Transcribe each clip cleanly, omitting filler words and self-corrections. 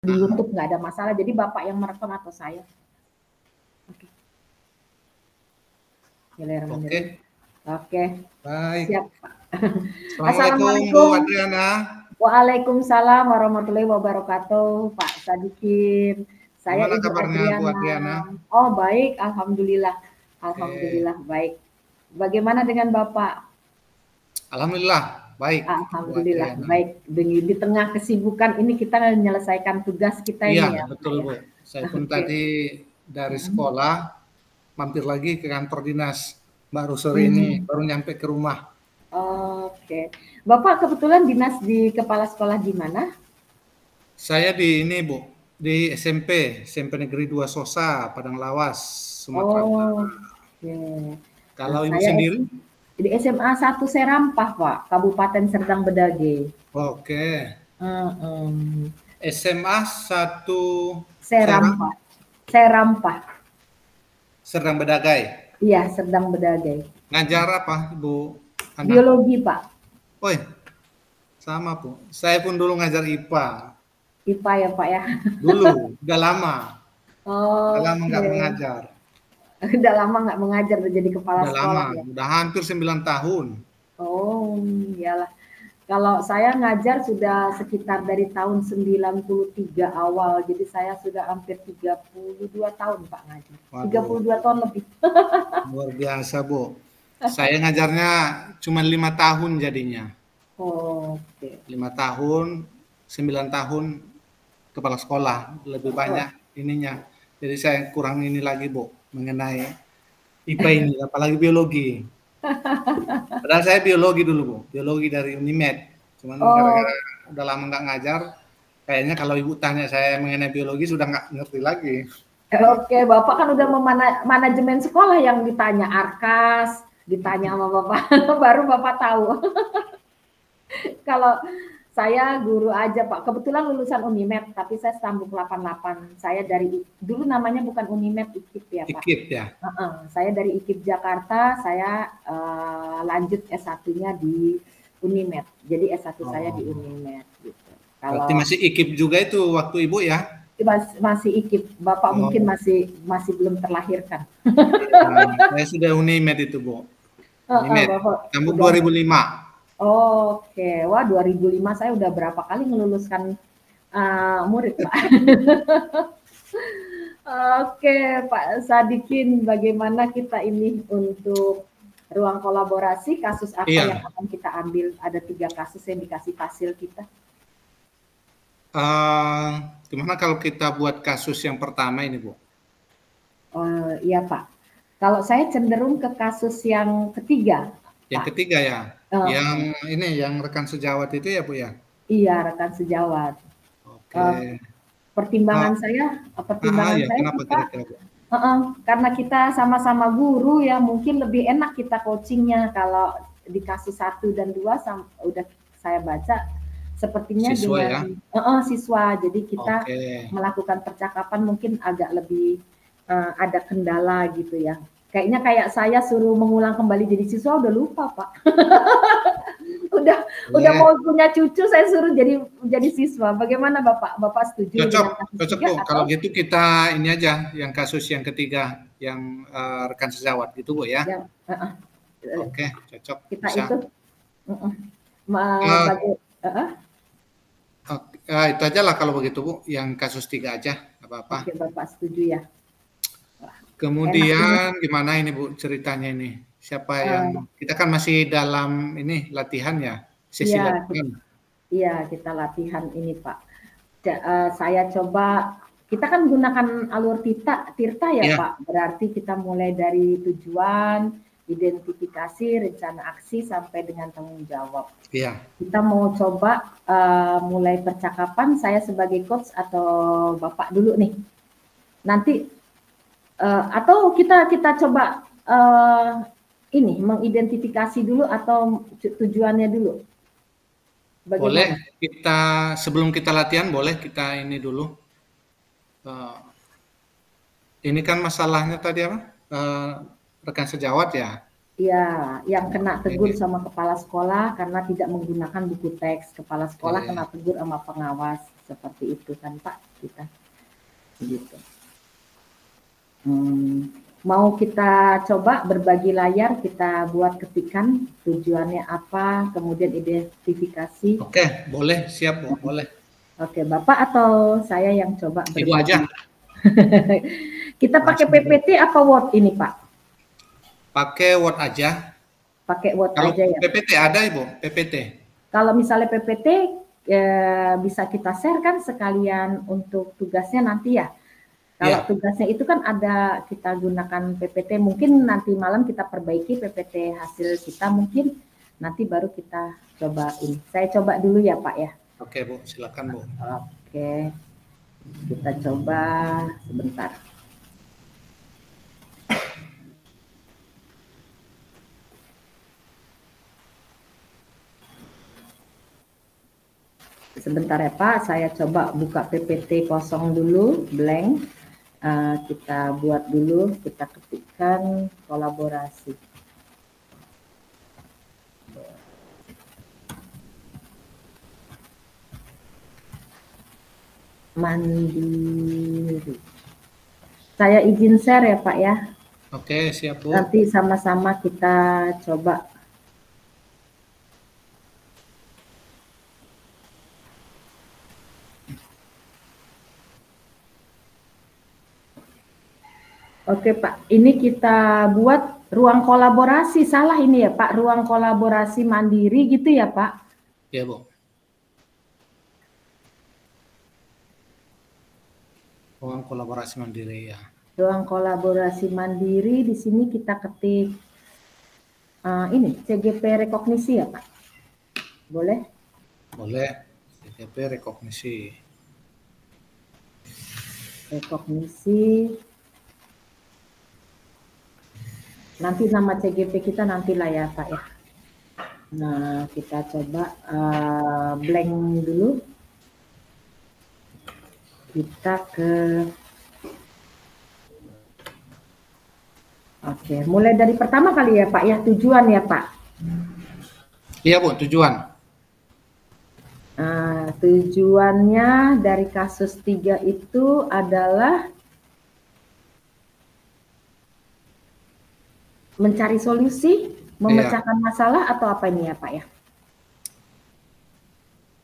di YouTube nggak ada masalah. Jadi Bapak yang merekam atau saya? Oke. Oke. Oke. Baik. Siap, Pak. Assalamualaikum Bu Adriana. Waalaikumsalam warahmatullahi wabarakatuh, Pak Sadikin. Saya Gimana Ibu kabarnya Bu Adriana? Oh, baik, alhamdulillah. Alhamdulillah Oke. baik. Bagaimana dengan Bapak? Alhamdulillah baik. Alhamdulillah baik. Di tengah kesibukan ini kita menyelesaikan tugas kita ini ya. Betul Bu. Saya pun Oke. tadi dari sekolah mampir lagi ke kantor dinas. Baru sore ini baru nyampe ke rumah. Oke. Bapak kebetulan dinas di kepala sekolah di mana? Saya di ini Bu, di SMP Negeri 2 Sosa, Padang Lawas, Sumatera Utara. Oke. Kalau Ibu sendiri? Di SMA 1 Serampah, Pak, Kabupaten Serdang Bedage. Oke. SMA 1 Serampah. Serampah. Serdang Bedagai. Iya, Serdang Bedagai. Ngajar apa, Bu? Biologi, Pak. Woi, sama Bu. Saya pun dulu ngajar IPA. IPA ya, Pak ya? Dulu, udah lama. Udah lama nggak mengajar. Udah lama nggak mengajar, udah jadi kepala sekolah lama, ya? Udah hampir 9 tahun. Oh, iyalah. Kalau saya ngajar sudah sekitar dari tahun 93 awal, jadi saya sudah hampir 32 tahun Pak ngajar. 32 tahun lebih. Luar biasa Bu. Saya ngajarnya cuma 5 tahun jadinya. Oke. 5 tahun, 9 tahun kepala sekolah, lebih banyak ininya. Jadi saya kurang ini lagi Bu, mengenai IPA ini, apalagi biologi. Padahal saya biologi dulu Bu, biologi dari Unimed. Cuman gara-gara udah lama nggak ngajar, kayaknya kalau Ibu tanya saya mengenai biologi sudah nggak ngerti lagi. Oke, Bapak kan udah manajemen sekolah yang ditanya Arkas, ditanya sama Bapak, baru Bapak tahu. Kalau saya guru aja Pak, kebetulan lulusan Unimed, tapi saya sambung 88. Saya dari, dulu namanya bukan Unimed, IKIP ya Pak. IKIP ya? Saya dari IKIP Jakarta, saya lanjut S1-nya di Unimed. Jadi S1 saya di Unimed. Gitu. Berarti masih IKIP juga itu waktu Ibu ya? Masih IKIP, Bapak mungkin masih belum terlahirkan. Saya sudah Unimed itu Bu. Unimed, sambung 2005. Oke, wah 2005 saya udah berapa kali ngeluluskan murid Pak. Oke Pak Sadikin, bagaimana kita ini untuk ruang kolaborasi, kasus apa yang akan kita ambil? Ada 3 kasus yang dikasih hasil kita. Gimana kalau kita buat kasus yang pertama ini Bu? Iya Pak, kalau saya cenderung ke kasus yang ketiga. Yang ketiga ya? Yang ini, yang rekan sejawat itu ya Bu ya? Iya, rekan sejawat. Oke. Pertimbangan saya kenapa Pak, karena kita sama-sama guru ya, mungkin lebih enak kita coachingnya. Kalau di kasus 1 dan 2 udah saya baca sepertinya siswa dengan siswa, jadi kita melakukan percakapan mungkin agak lebih ada kendala gitu ya. Kayaknya kayak saya suruh mengulang kembali jadi siswa udah lupa Pak. udah mau punya cucu saya suruh jadi siswa. Bagaimana Bapak? Bapak setuju? Cocok Bu. Kalau gitu kita ini aja yang kasus yang ketiga yang rekan sejawat gitu Bu ya. Oke, cocok. Kita ikut. Itu aja lah kalau begitu Bu, yang kasus 3 aja, apa-apa. Oke, Bapak setuju ya. Kemudian gimana ini Bu ceritanya ini? Siapa yang kita kan masih dalam ini latihan ya, sesi latihan. Iya, kita latihan ini Pak. Saya coba, kita kan gunakan alur Tirta ya Pak. Berarti kita mulai dari tujuan, identifikasi, rencana aksi sampai dengan tanggung jawab. Iya. Kita mau coba mulai percakapan, saya sebagai coach atau Bapak dulu nih. Nanti atau kita coba ini mengidentifikasi dulu atau tujuannya dulu. Bagaimana? Boleh kita sebelum kita latihan boleh kita ini dulu. Ini kan masalahnya tadi apa? Rekan sejawat ya. Ya, yang kena tegur Oke. sama kepala sekolah karena tidak menggunakan buku teks. Kepala sekolah Oke. kena tegur sama pengawas. Seperti itu kan Pak, kita. Gitu. Mau kita coba berbagi layar, kita buat ketikan tujuannya apa, kemudian identifikasi. Oke, boleh, siap Bu, boleh. Oke, Bapak atau saya yang coba Ibu aja. berbagi? Kita pakai Langsung Bu. PPT apa Word ini Pak? Pakai Word aja. Pakai Word Kalau aja ya. PPT ada Ibu, PPT. Kalau misalnya PPT bisa kita share kan sekalian untuk tugasnya nanti ya. Kalau Iya. tugasnya itu kan ada kita gunakan PPT, mungkin nanti malam kita perbaiki PPT hasil kita mungkin nanti baru kita coba ini. Saya coba dulu ya Pak ya. Oke Bu, silakan Bu. Oke, kita coba sebentar. Sebentar ya Pak, saya coba buka PPT kosong dulu, blank. Kita buat dulu, kita ketikkan kolaborasi. Mandiri. Saya izin share ya Pak ya. Oke, siap Bu. Nanti sama-sama kita coba. Oke Pak, ini kita buat ruang kolaborasi, salah ini ya Pak, ruang kolaborasi mandiri gitu ya Pak? Iya Bu. Ruang kolaborasi mandiri ya. Ruang kolaborasi mandiri, di sini kita ketik ini CGP rekognisi ya Pak? Boleh? Boleh, CGP rekognisi. Rekognisi. Nanti nama CGP kita nantilah ya Pak ya. Nah, kita coba blank dulu. Kita ke Oke, mulai dari pertama kali ya Pak ya, tujuan ya Pak. Iya Bu, tujuan. Tujuannya dari kasus 3 itu adalah mencari solusi, memecahkan masalah atau apa ini ya Pak ya?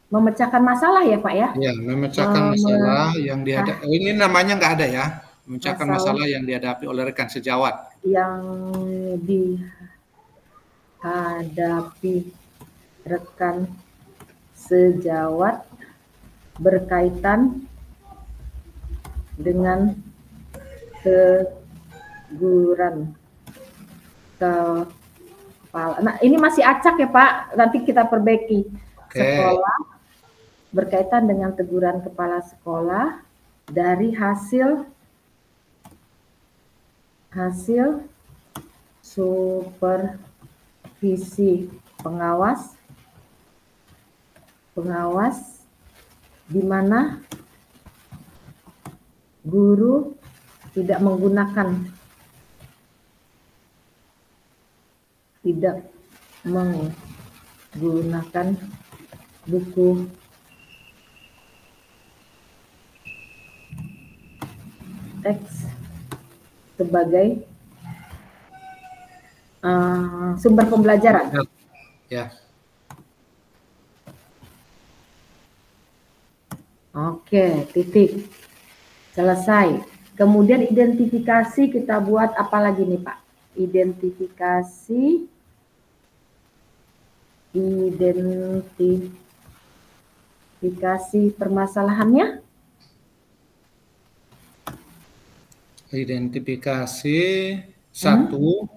Memecahkan masalah ya Pak ya? Iya, memecahkan masalah yang dihadapi. Ini namanya nggak ada ya, memecahkan masalah yang dihadapi oleh rekan sejawat. Yang dihadapi rekan sejawat berkaitan dengan teguran kepala. Nah, ini masih acak ya Pak, nanti kita perbaiki. Sekolah berkaitan dengan teguran kepala sekolah dari hasil supervisi pengawas di mana guru tidak menggunakan buku teks sebagai sumber pembelajaran. Ya. Oke, titik. Selesai. Kemudian identifikasi kita buat apa lagi nih Pak? Identifikasi permasalahannya. Identifikasi satu.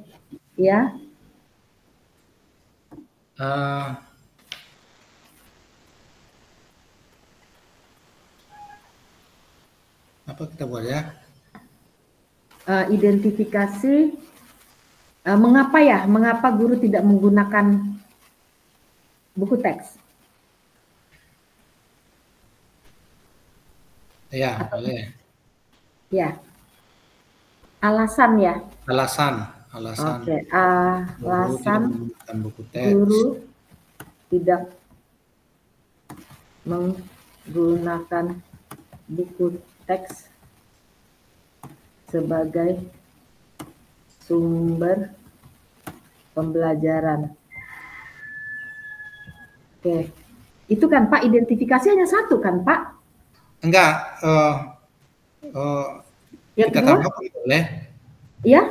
Ya. Apa kita buat ya? Identifikasi mengapa guru tidak menggunakan buku teks? Ya, boleh. Ya. Alasan ya. Alasan. alasan Oke, guru tidak alasan menggunakan buku teks. guru tidak menggunakan buku teks sebagai sumber pembelajaran. Oke, itu kan Pak, identifikasi hanya satu kan Pak? Enggak, Yang kita kedua? tambah pun boleh. Iya?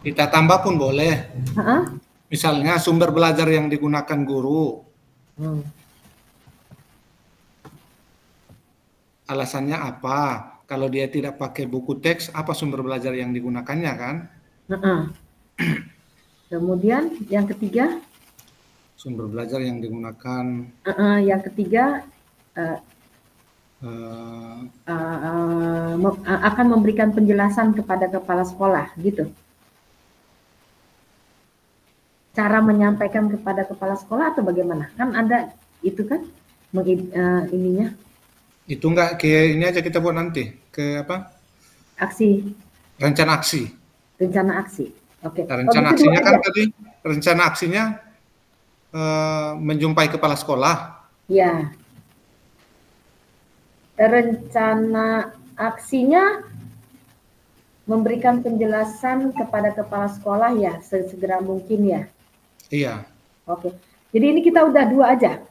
Kita tambah pun boleh. Heeh. Misalnya sumber belajar yang digunakan guru. Alasannya apa? Kalau dia tidak pakai buku teks, apa sumber belajar yang digunakannya kan? Kemudian yang ketiga? Sumber belajar yang digunakan. Yang ketiga akan memberikan penjelasan kepada kepala sekolah, gitu. Cara menyampaikan kepada kepala sekolah atau bagaimana? Kan ada itu kan ininya. Itu enggak kayak ini aja kita buat nanti ke apa? Aksi. Rencana aksi. Rencana aksi. Oke. Nah, rencana gitu aksinya kan tadi rencana aksinya menjumpai kepala sekolah. Ya. Rencana aksinya memberikan penjelasan kepada kepala sekolah ya sesegera mungkin ya. Iya. Oke. Jadi ini kita udah 2 aja.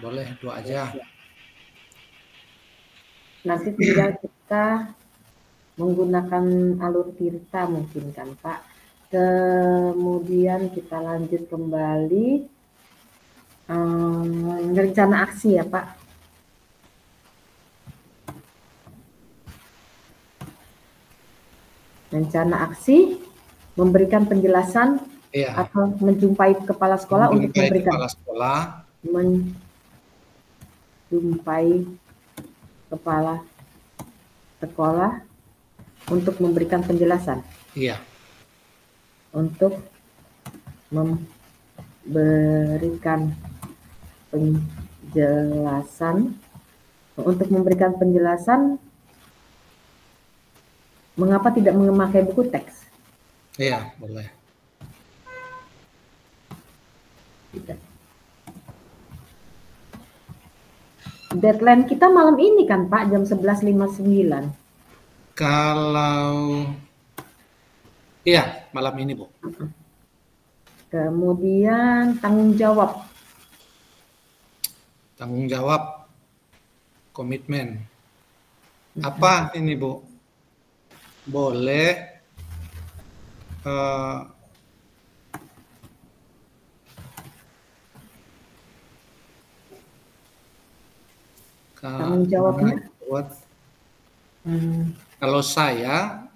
Boleh 2 aja. Nanti tinggal kita menggunakan alur tirta mungkin kan Pak. Kemudian kita lanjut kembali rencana aksi ya Pak. Rencana aksi memberikan penjelasan atau menjumpai kepala sekolah untuk memberikan menjumpai kepala sekolah untuk memberikan penjelasan. Iya. Untuk memberikan penjelasan mengapa tidak memakai buku teks? Iya, boleh. Deadline kita malam ini kan Pak, jam 11.59. Kalau iya, malam ini, Bu. Kemudian tanggung jawab. Tanggung jawab, komitmen. Apa ini, Bu? Boleh tanggung jawabnya kalau saya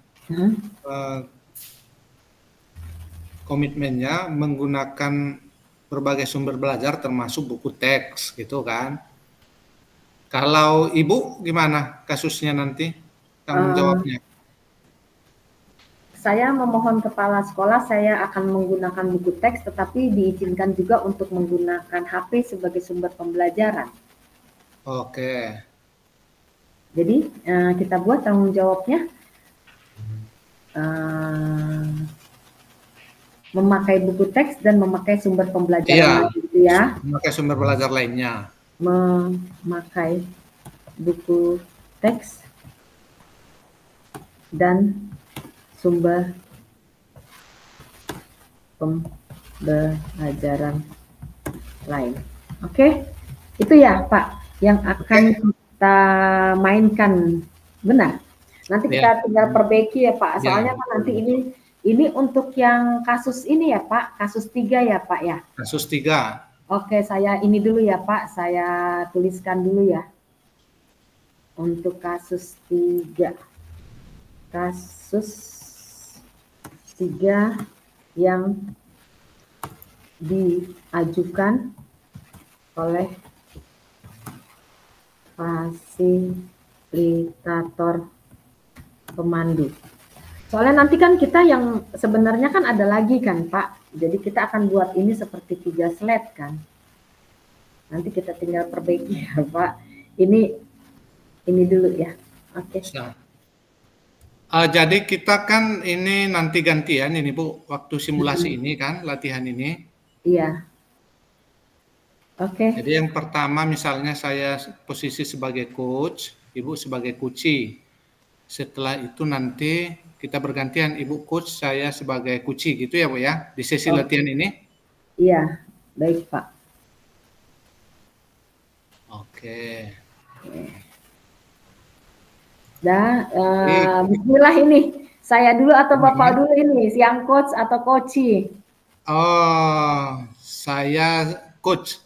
komitmennya menggunakan berbagai sumber belajar termasuk buku teks gitu kan. Kalau Ibu gimana kasusnya nanti tanggung jawabnya? Saya memohon kepala sekolah, saya akan menggunakan buku teks, tetapi diizinkan juga untuk menggunakan HP sebagai sumber pembelajaran. Oke. Jadi kita buat tanggung jawabnya memakai buku teks dan memakai sumber pembelajaran gitu ya. Memakai sumber belajar lainnya. Memakai buku teks dan sumber pembelajaran lain. Oke, itu ya Pak yang akan kita mainkan, benar. Nanti kita tinggal perbaiki ya Pak. Soalnya kan nanti ini untuk yang kasus ini ya Pak, kasus 3 ya Pak ya. Kasus 3. Oke, saya ini dulu ya Pak, saya tuliskan dulu ya. Untuk kasus 3. Kasus 3 yang diajukan oleh fasilitator pemandu. Soalnya nanti kan kita yang sebenarnya kan ada lagi kan Pak. Jadi kita akan buat ini seperti 3 slide kan. Nanti kita tinggal perbaiki ya Pak. Ini dulu ya. Oke. Jadi kita kan ini nanti gantian ini Bu, waktu simulasi ini kan, latihan ini. Iya. Oke. Jadi yang pertama misalnya saya posisi sebagai coach, Ibu sebagai kuci. Setelah itu nanti kita bergantian, Ibu coach, saya sebagai kuci gitu ya Bu ya, di sesi Oke. latihan ini. Iya, baik Pak. Oke. Bismillah ini. Saya dulu atau Bapak dulu ini, siang coach atau coach? Oh, saya coach.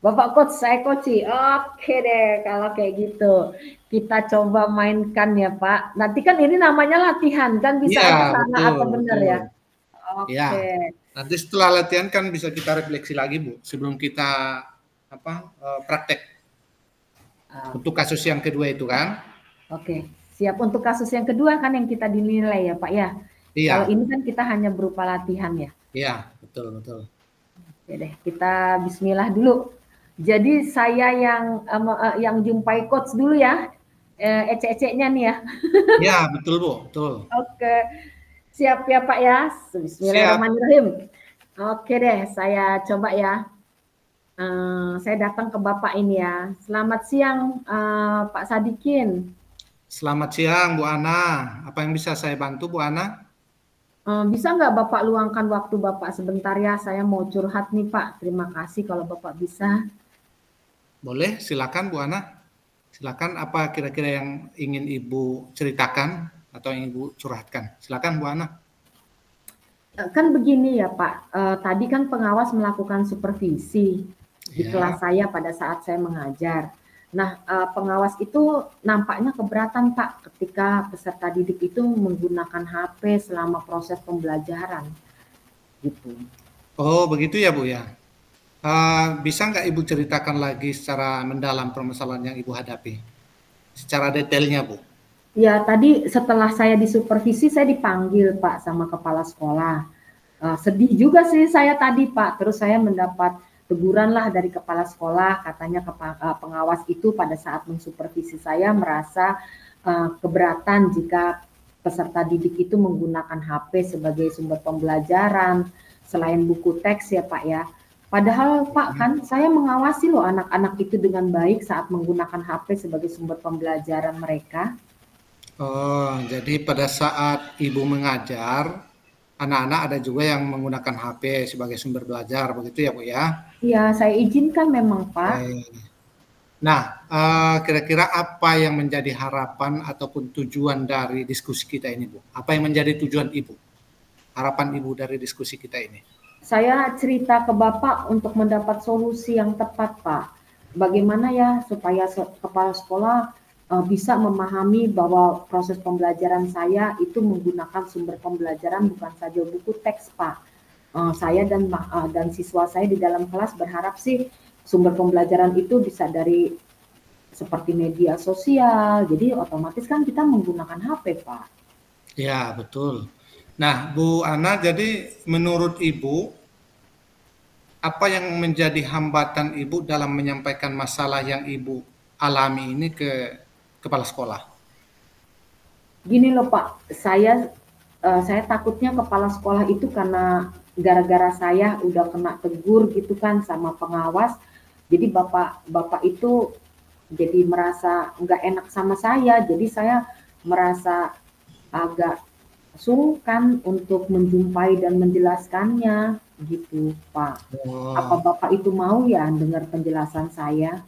Bapak coach, saya coach. Oke deh, kalau kayak gitu. Kita coba mainkan ya Pak. Nanti kan ini namanya latihan, kan bisa Iya, aja salah betul, atau benar betul. ya. Ya, Oke. nanti setelah latihan kan bisa kita refleksi lagi Bu, sebelum kita praktek. Untuk kasus yang kedua itu kan. Oke, siap. Untuk kasus yang kedua kan yang kita dinilai ya Pak ya. Kalau Iya, ini kan kita hanya berupa latihan ya. iya, betul, betul. Oke deh, kita Bismillah dulu. Jadi saya yang jumpai coach dulu ya, ecek-eceknya nih ya. Iya, betul Bu, betul. Oke, siap ya Pak ya. Siap. Bismillahirrahmanirrahim. Oke deh, saya coba ya. Saya datang ke Bapak ini ya. Selamat siang Pak Sadikin. Selamat siang Bu Ana. Apa yang bisa saya bantu Bu Ana? Bisa nggak Bapak luangkan waktu Bapak sebentar ya? Saya mau curhat nih Pak. Terima kasih kalau Bapak bisa. Boleh, silakan Bu Ana. Silakan, apa kira-kira yang ingin Ibu ceritakan atau yang Ibu curhatkan? Silakan Bu Ana. Kan begini ya Pak, tadi kan pengawas melakukan supervisi di Ya. kelas saya pada saat saya mengajar. Nah, pengawas itu nampaknya keberatan Pak ketika peserta didik itu menggunakan HP selama proses pembelajaran, gitu. Oh, begitu ya Bu ya. Bisa nggak Ibu ceritakan lagi secara mendalam permasalahan yang Ibu hadapi? Secara detailnya Bu. Ya, tadi setelah saya disupervisi, saya dipanggil Pak sama kepala sekolah. Sedih juga sih saya tadi Pak, terus saya mendapat teguran lah dari kepala sekolah, katanya pengawas itu pada saat mensupervisi saya merasa keberatan jika peserta didik itu menggunakan HP sebagai sumber pembelajaran, selain buku teks ya Pak ya. Padahal Pak kan saya mengawasi loh anak-anak itu dengan baik saat menggunakan HP sebagai sumber pembelajaran mereka. Oh, jadi pada saat Ibu mengajar, anak-anak ada juga yang menggunakan HP sebagai sumber belajar, begitu ya Bu ya? Iya, saya izinkan memang Pak. Nah, kira-kira apa yang menjadi harapan ataupun tujuan dari diskusi kita ini, Bu? Apa yang menjadi tujuan Ibu? Harapan Ibu dari diskusi kita ini? Saya cerita ke Bapak untuk mendapat solusi yang tepat, Pak. Bagaimana ya supaya kepala sekolah bisa memahami bahwa proses pembelajaran saya itu menggunakan sumber pembelajaran bukan saja buku teks, Pak. Saya dan siswa saya di dalam kelas berharap sih sumber pembelajaran itu bisa dari seperti media sosial. Jadi otomatis kan kita menggunakan HP, Pak. Ya, betul. Nah, Bu Ana, jadi menurut Ibu, apa yang menjadi hambatan Ibu dalam menyampaikan masalah yang Ibu alami ini ke kepala sekolah? Gini loh Pak, saya takutnya kepala sekolah itu karena gara-gara saya udah kena tegur gitu kan sama pengawas, jadi bapak itu jadi merasa nggak enak sama saya, jadi saya merasa agak sungkan untuk menjumpai dan menjelaskannya gitu Pak. Apa Oh, Bapak itu mau ya dengar penjelasan saya?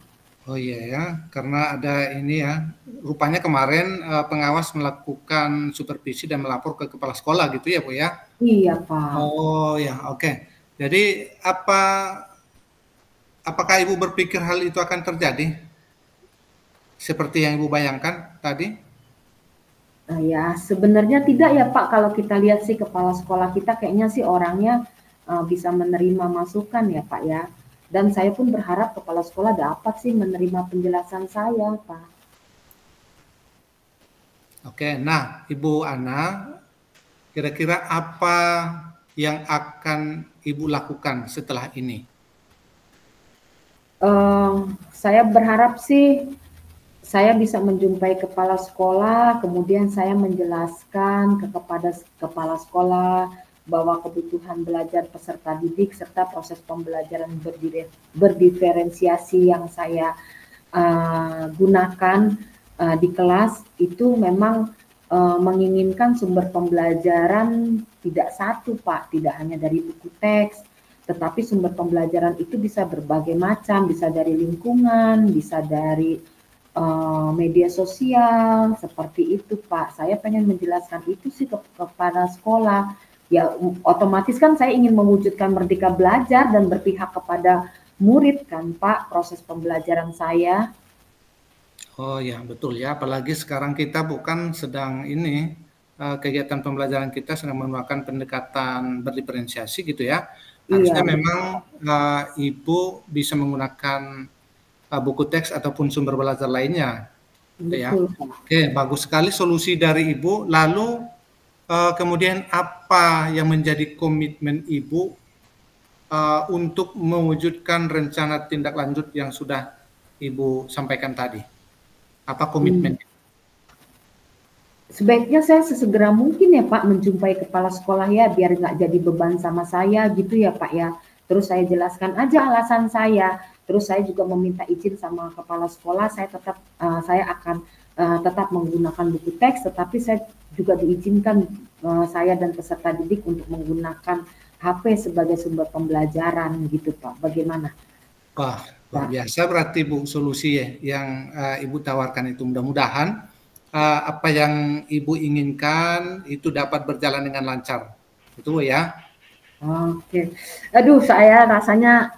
oh iya ya, karena ada ini ya, rupanya kemarin pengawas melakukan supervisi dan melapor ke kepala sekolah gitu ya, Bu ya? Iya Pak. Oh ya, oke. Jadi apakah Ibu berpikir hal itu akan terjadi seperti yang Ibu bayangkan tadi? Ya, sebenarnya tidak ya Pak, kalau kita lihat sih kepala sekolah kita kayaknya sih orangnya bisa menerima masukan ya Pak ya. Dan saya pun berharap kepala sekolah dapat sih menerima penjelasan saya Pak. Oke, nah Ibu Ana, kira-kira apa yang akan Ibu lakukan setelah ini? Saya berharap sih saya bisa menjumpai kepala sekolah, kemudian saya menjelaskan kepada kepala sekolah bahwa kebutuhan belajar peserta didik serta proses pembelajaran berdiferensiasi yang saya gunakan di kelas itu memang menginginkan sumber pembelajaran tidak satu, Pak, tidak hanya dari buku teks, tetapi sumber pembelajaran itu bisa berbagai macam, bisa dari lingkungan, bisa dari media sosial, seperti itu, Pak. Saya pengen menjelaskan itu sih kepada sekolah. Ya, otomatis kan saya ingin mewujudkan merdeka belajar dan berpihak kepada murid kan, Pak, proses pembelajaran saya. Oh ya, betul ya. Apalagi sekarang kita bukan sedang ini, kegiatan pembelajaran kita sedang menggunakan pendekatan berdiferensiasi gitu ya. Iya, Harusnya betul. memang Ibu bisa menggunakan buku teks ataupun sumber belajar lainnya, gitu ya. Betul, Pak. Oke, bagus sekali solusi dari Ibu. Lalu kemudian apa yang menjadi komitmen Ibu untuk mewujudkan rencana tindak lanjut yang sudah Ibu sampaikan tadi? Apa komitmen? Sebaiknya saya sesegera mungkin ya Pak menjumpai kepala sekolah ya biar nggak jadi beban sama saya gitu ya Pak ya. Terus saya jelaskan aja alasan saya. Terus saya juga meminta izin sama kepala sekolah. Saya akan tetap menggunakan buku teks, tetapi saya juga diizinkan saya dan peserta didik untuk menggunakan HP sebagai sumber pembelajaran gitu Pak. Bagaimana? Wah, luar Pak? biasa berarti Bu solusi ya yang Ibu tawarkan itu. Mudah-mudahan apa yang Ibu inginkan itu dapat berjalan dengan lancar. Itu ya. Oke, aduh saya rasanya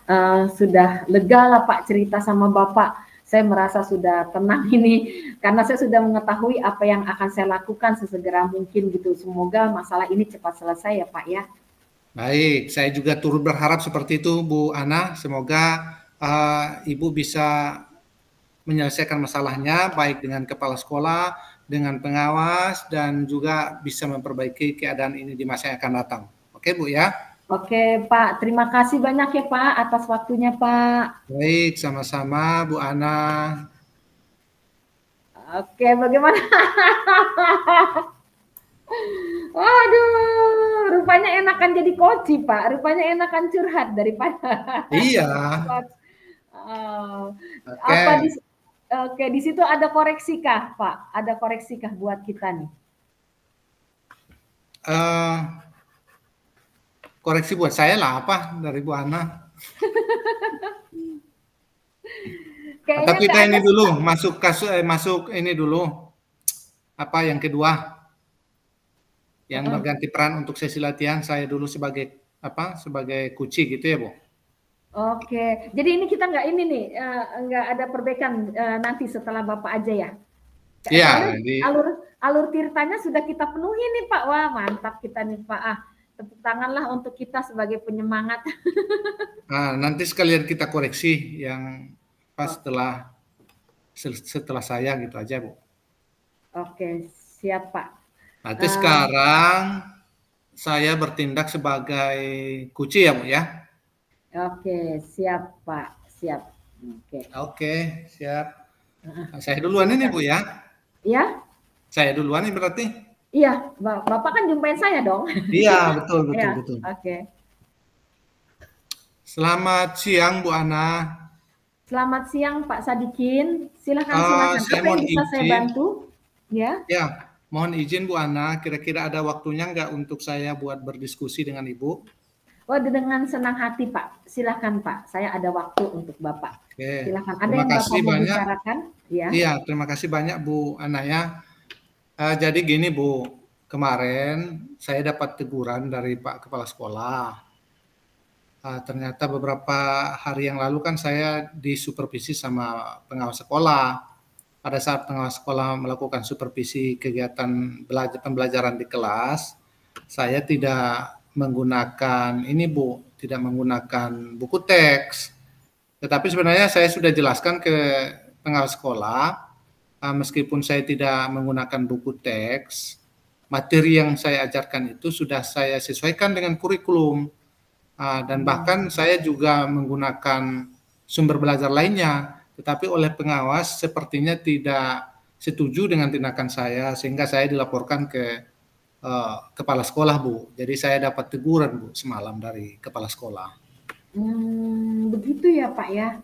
sudah lega lah Pak cerita sama Bapak. Saya merasa sudah tenang ini karena saya sudah mengetahui apa yang akan saya lakukan sesegera mungkin gitu. Semoga masalah ini cepat selesai ya Pak ya. Baik, saya juga turut berharap seperti itu Bu Ana. Semoga Ibu bisa menyelesaikan masalahnya baik dengan kepala sekolah, dengan pengawas dan juga bisa memperbaiki keadaan ini di masa yang akan datang. Oke Bu ya. Oke Pak, terima kasih banyak ya Pak atas waktunya Pak. Baik, sama-sama Bu Ana. Oke, bagaimana? Waduh, rupanya enakan jadi koci Pak. Rupanya enakan curhat daripada Iya. coach. Oh, apa Oke. di Oke, di situ ada koreksi kah, Pak? Ada koreksi kah buat kita nih? Koreksi buat saya lah apa dari Bu Ana. Atau Kayaknya kita nggak ada ini sih, dulu Pak. masuk ini dulu apa yang kedua yang berganti peran untuk sesi latihan saya dulu sebagai sebagai kuci gitu ya Bu. Oke, jadi ini kita nggak ini nih, nggak ada perbaikan nanti setelah Bapak aja ya? Soalnya Iya, alur alur tirtanya sudah kita penuhi nih Pak. Wah mantap kita nih Pak. Tepuk tanganlah untuk kita sebagai penyemangat. nanti sekalian kita koreksi yang pas Oke, setelah saya gitu aja Bu. oke, siap Pak. Nanti Uh, sekarang saya bertindak sebagai kuci ya Bu ya. oke, siap Pak, siap. Oke. Oke, siap. Saya duluan ini Bu ya. Ya, Saya duluan ini berarti. iya, Bapak kan jumpain saya dong. Iya, betul betul Ya, betul. oke. Selamat siang Bu Ana. Selamat siang Pak Sadikin. Silakan silakan. Saya Apa yang mohon bisa saya izin. bantu? Ya. Ya, mohon izin Bu Ana, kira-kira ada waktunya nggak untuk saya buat berdiskusi dengan Ibu? Oh, dengan senang hati Pak. Silakan Pak. Saya ada waktu untuk Bapak. Oke, Silakan. Ada terima yang Bapak kasih mau banyak. bicarakan? Ya. Iya, terima kasih banyak Bu Ana ya. Jadi gini Bu, kemarin saya dapat teguran dari Pak Kepala Sekolah. Ternyata beberapa hari yang lalu kan saya disupervisi sama pengawas sekolah. Pada saat pengawas sekolah melakukan supervisi kegiatan pembelajaran di kelas, saya tidak menggunakan ini Bu, tidak menggunakan buku teks. Tetapi sebenarnya saya sudah jelaskan ke pengawas sekolah, meskipun saya tidak menggunakan buku teks, materi yang saya ajarkan itu sudah saya sesuaikan dengan kurikulum. Dan bahkan saya juga menggunakan sumber belajar lainnya. tetapi oleh pengawas sepertinya tidak setuju dengan tindakan saya, sehingga saya dilaporkan ke kepala sekolah, Bu. Jadi saya dapat teguran, Bu, semalam dari kepala sekolah. Begitu ya Pak ya.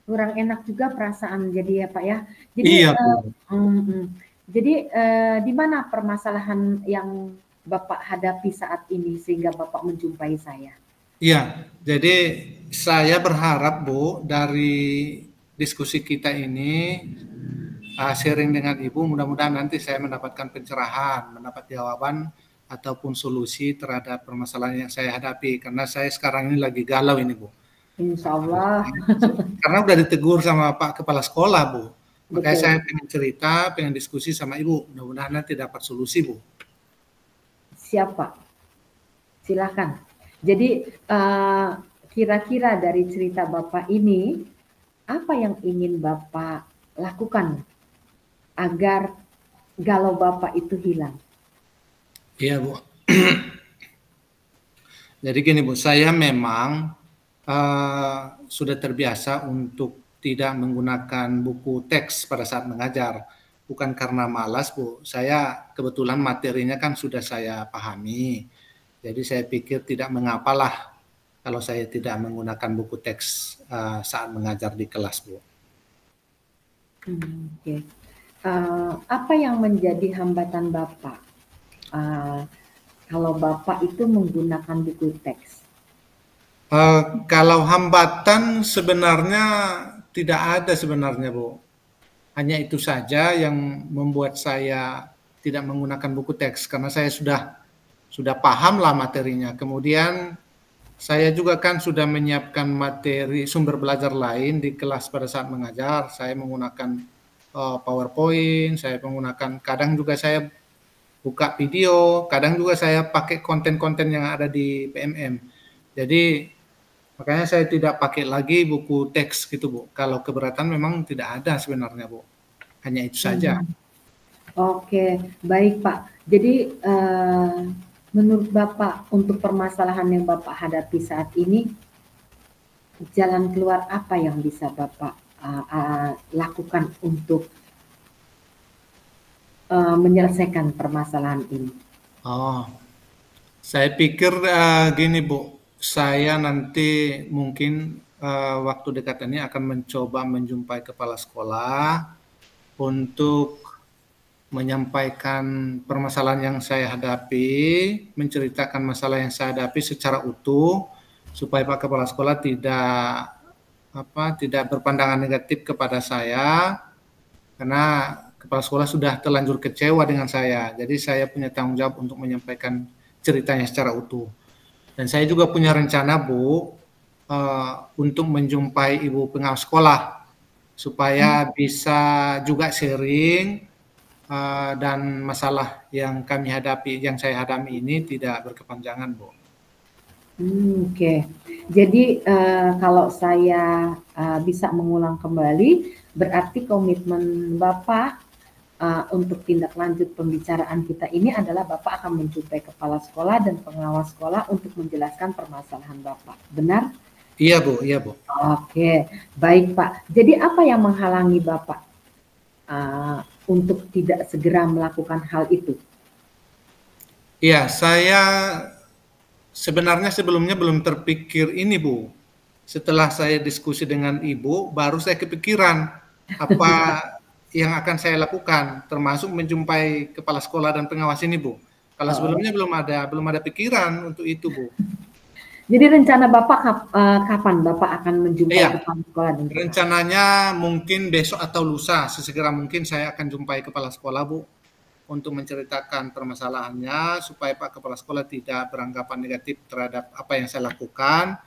Kurang enak juga perasaan jadi ya Pak ya. Jadi, Iya, Bu. Jadi di mana permasalahan yang Bapak hadapi saat ini sehingga Bapak menjumpai saya? Iya, jadi saya berharap, Bu, dari diskusi kita ini sharing dengan Ibu, mudah-mudahan nanti saya mendapatkan pencerahan, mendapat jawaban ataupun solusi terhadap permasalahan yang saya hadapi, karena saya sekarang ini lagi galau ini, Bu. Insya Allah. Karena udah ditegur sama Pak Kepala Sekolah, Bu. Makanya Betul. saya pengen cerita, pengen diskusi sama Ibu, mudah-mudahan nanti dapat solusi, Bu. Siap Pak. Silakan. Jadi kira-kira dari cerita Bapak ini, apa yang ingin Bapak lakukan agar galau Bapak itu hilang? Iya, Bu. Jadi gini, Bu, saya memang sudah terbiasa untuk tidak menggunakan buku teks pada saat mengajar. Bukan karena malas, Bu. Saya kebetulan materinya kan sudah saya pahami. Jadi saya pikir tidak mengapalah kalau saya tidak menggunakan buku teks saat mengajar di kelas, Bu. Oke. Apa yang menjadi hambatan Bapak kalau Bapak itu menggunakan buku teks? Kalau hambatan sebenarnya tidak ada sebenarnya, Bu. Hanya itu saja yang membuat saya tidak menggunakan buku teks, karena saya sudah paham lah materinya. Kemudian saya juga kan sudah menyiapkan materi sumber belajar lain di kelas pada saat mengajar. Saya menggunakan PowerPoint, saya menggunakan, kadang juga saya buka video, kadang juga saya pakai konten-konten yang ada di PMM. Jadi makanya saya tidak pakai lagi buku teks gitu, Bu. Kalau keberatan memang tidak ada sebenarnya, Bu. Hanya itu saja. Oke, baik Pak. Jadi menurut Bapak untuk permasalahan yang Bapak hadapi saat ini, jalan keluar apa yang bisa Bapak lakukan untuk menyelesaikan permasalahan ini? Oh, saya pikir gini, Bu. Saya nanti mungkin waktu dekat ini akan mencoba menjumpai kepala sekolah untuk menyampaikan permasalahan yang saya hadapi, menceritakan masalah yang saya hadapi secara utuh, supaya Pak Kepala Sekolah tidak berpandangan negatif kepada saya, karena Kepala Sekolah sudah terlanjur kecewa dengan saya. Jadi saya punya tanggung jawab untuk menyampaikan ceritanya secara utuh. Dan saya juga punya rencana, Bu, untuk menjumpai Ibu pengawas sekolah, supaya bisa juga sharing dan masalah yang saya hadapi ini tidak berkepanjangan, Bu. Oke. Jadi kalau saya bisa mengulang kembali, berarti komitmen Bapak untuk tindak lanjut pembicaraan kita ini adalah Bapak akan menjumpai kepala sekolah dan pengawas sekolah untuk menjelaskan permasalahan Bapak. Benar? Iya, Bu. Iya, Bu. Oke, baik Pak. Jadi apa yang menghalangi Bapak untuk tidak segera melakukan hal itu? Iya, saya sebenarnya sebelumnya belum terpikir ini, Bu. Setelah saya diskusi dengan Ibu, baru saya kepikiran apa yang akan saya lakukan, termasuk menjumpai kepala sekolah dan pengawas ini, Bu. Kalau sebelumnya belum ada pikiran untuk itu, Bu. Jadi rencana Bapak kapan Bapak akan menjumpai kepala sekolah? Rencananya mungkin besok atau lusa, sesegera mungkin saya akan jumpai kepala sekolah, Bu, untuk menceritakan permasalahannya supaya Pak Kepala Sekolah tidak beranggapan negatif terhadap apa yang saya lakukan.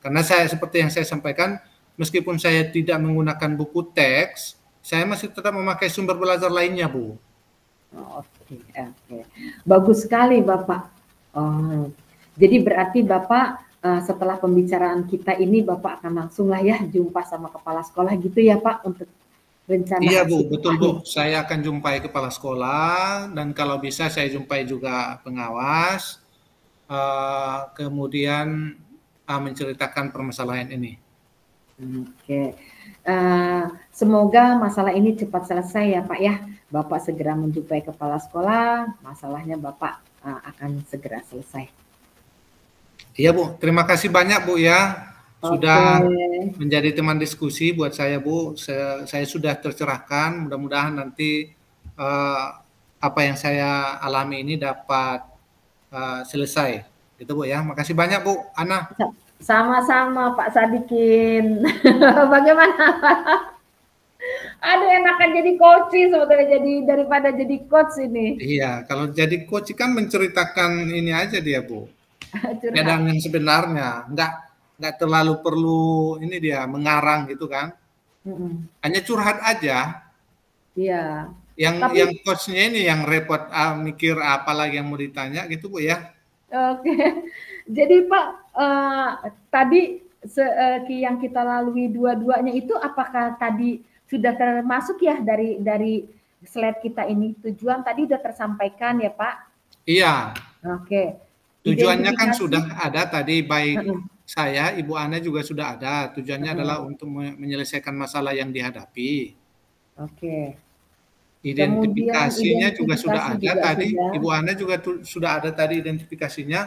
Karena saya seperti yang saya sampaikan, meskipun saya tidak menggunakan buku teks, saya masih tetap memakai sumber belajar lainnya, Bu. Oke. Bagus sekali, Bapak. Jadi berarti Bapak setelah pembicaraan kita ini Bapak akan langsung lah ya jumpa sama kepala sekolah gitu ya Pak untuk rencana. Iya, Bu, betul, Bu. Saya akan jumpai kepala sekolah dan kalau bisa saya jumpai juga pengawas. Kemudian menceritakan permasalahan ini. Oke. Semoga masalah ini cepat selesai ya Pak ya. Bapak segera menjumpai kepala sekolah, masalahnya Bapak akan segera selesai. Iya Bu, terima kasih banyak Bu ya, Oke. sudah menjadi teman diskusi buat saya Bu. Saya sudah tercerahkan, mudah-mudahan nanti apa yang saya alami ini dapat selesai. Gitu Bu ya, makasih banyak Bu, Ana. Sama-sama Pak Sadikin. Bagaimana? Aduh enakan jadi coach sebetulnya jadi daripada jadi coach ini. Iya, kalau jadi coach kan menceritakan ini aja dia Bu. Curhat. Keadaan yang sebenarnya, nggak terlalu perlu ini dia mengarang gitu kan. Hanya curhat aja. Iya. Yang Tapi coach-nya ini yang repot mikir apa lagi yang mau ditanya gitu Bu ya. oke. Jadi Pak tadi yang kita lalui dua-duanya itu apakah tadi sudah termasuk ya dari slide kita ini tujuan tadi sudah tersampaikan ya Pak? Iya. Oke. Tujuannya kan Identifikasi. sudah ada tadi, baik saya, Ibu Ana juga sudah ada. Tujuannya adalah untuk menyelesaikan masalah yang dihadapi. Oke. Kemudian Identifikasinya juga sudah identifikasi ada juga tadi. sudah. Ibu Ana juga sudah ada tadi identifikasinya.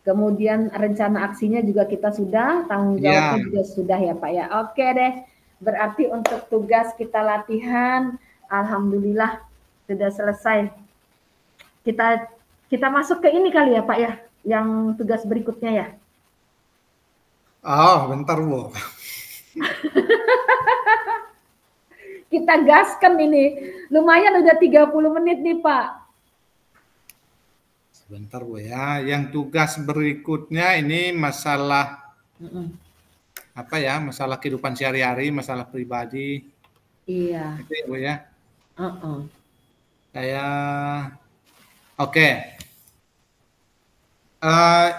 Kemudian rencana aksinya juga kita sudah, tanggung Iya. jawabnya juga sudah ya Pak ya. Oke deh, berarti untuk tugas kita latihan, alhamdulillah sudah selesai. Kita masuk ke ini kali ya Pak ya, yang tugas berikutnya ya. Oh, bentar Bu. Kita gaskan ini, lumayan udah 30 menit nih Pak. Sebentar Bu ya, yang tugas berikutnya ini masalah apa ya, masalah kehidupan sehari-hari, masalah pribadi. Iya. Itu ya Bu ya. Uh-uh. Saya oke.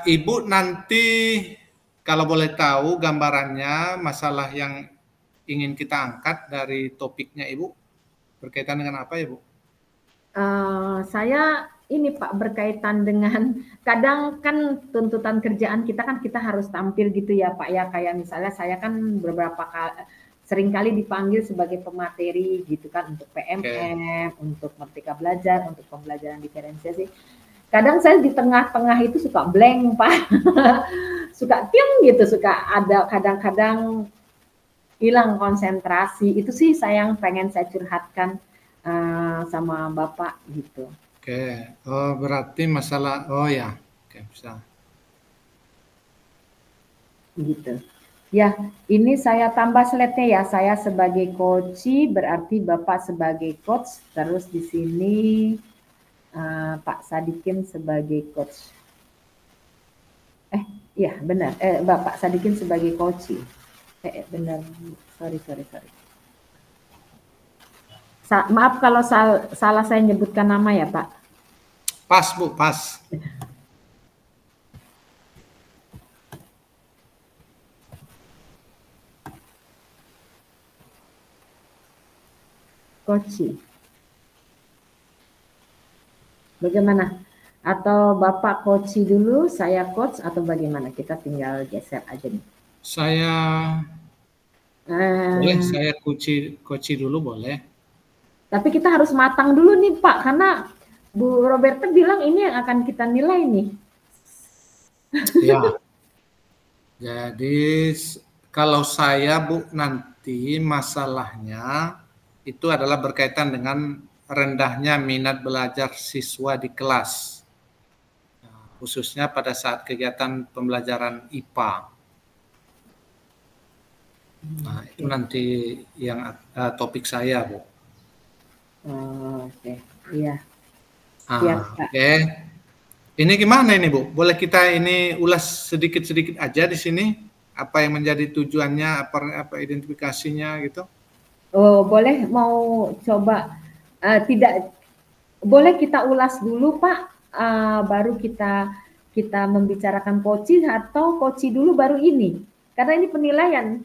Ibu nanti kalau boleh tahu gambarannya masalah yang ingin kita angkat dari topiknya Ibu berkaitan dengan apa ya Bu? Saya ini Pak berkaitan dengan kadang kan tuntutan kerjaan kita kan kita harus tampil gitu ya Pak ya, kayak misalnya saya kan sering kali dipanggil sebagai pemateri gitu kan untuk PMM, untuk Merdeka Belajar, untuk pembelajaran diferensiasi. Kadang saya di tengah-tengah itu suka blank Pak, suka tiung gitu, suka ada kadang-kadang hilang konsentrasi. Itu sih yang pengen saya curhatkan sama Bapak gitu. Oke, oh berarti masalah, oh ya, oke bisa. Gitu. Ya, ini saya tambah slide-nya ya. Saya sebagai coach, berarti Bapak sebagai coach. Terus di sini Pak Sadikin sebagai coach. Iya benar. Bapak Sadikin sebagai coach. Benar. Sorry. Maaf kalau salah saya nyebutkan nama ya Pak. Pas Bu, pas. Coach. Bagaimana? Atau Bapak coach dulu, saya coach atau bagaimana? Kita tinggal geser aja nih. Boleh saya coach dulu boleh. Tapi kita harus matang dulu nih Pak, karena Bu Roberta bilang ini yang akan kita nilai nih. Ya. Jadi kalau saya Bu nanti masalahnya itu adalah berkaitan dengan rendahnya minat belajar siswa di kelas. Khususnya pada saat kegiatan pembelajaran IPA. Nah, itu nanti yang topik saya, Bu. Oke, iya. Oke. Ini gimana ini, Bu? Boleh kita ini ulas sedikit-sedikit aja di sini? Apa yang menjadi tujuannya, apa identifikasinya gitu? Oh, boleh mau coba tidak boleh kita ulas dulu, Pak. Baru kita membicarakan koci atau koci dulu baru ini. Karena ini penilaian.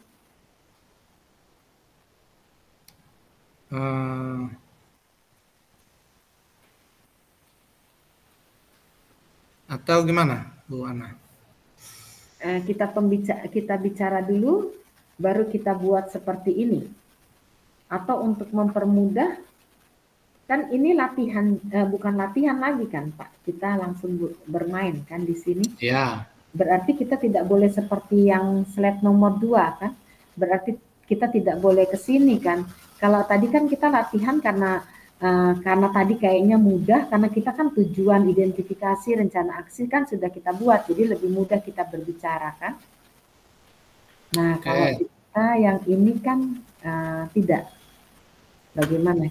Atau gimana, Bu Ana? Kita bicara dulu, baru kita buat seperti ini. Atau untuk mempermudah, kan ini latihan, bukan latihan lagi kan Pak, kita langsung bermain kan di sini. Ya. Berarti kita tidak boleh seperti yang slide nomor 2 kan, berarti kita tidak boleh ke sini kan. Kalau tadi kan kita latihan karena tadi kayaknya mudah, karena kita kan tujuan identifikasi rencana aksi kan sudah kita buat, jadi lebih mudah kita berbicara kan. Nah, kalau kita yang ini kan tidak. Bagaimana?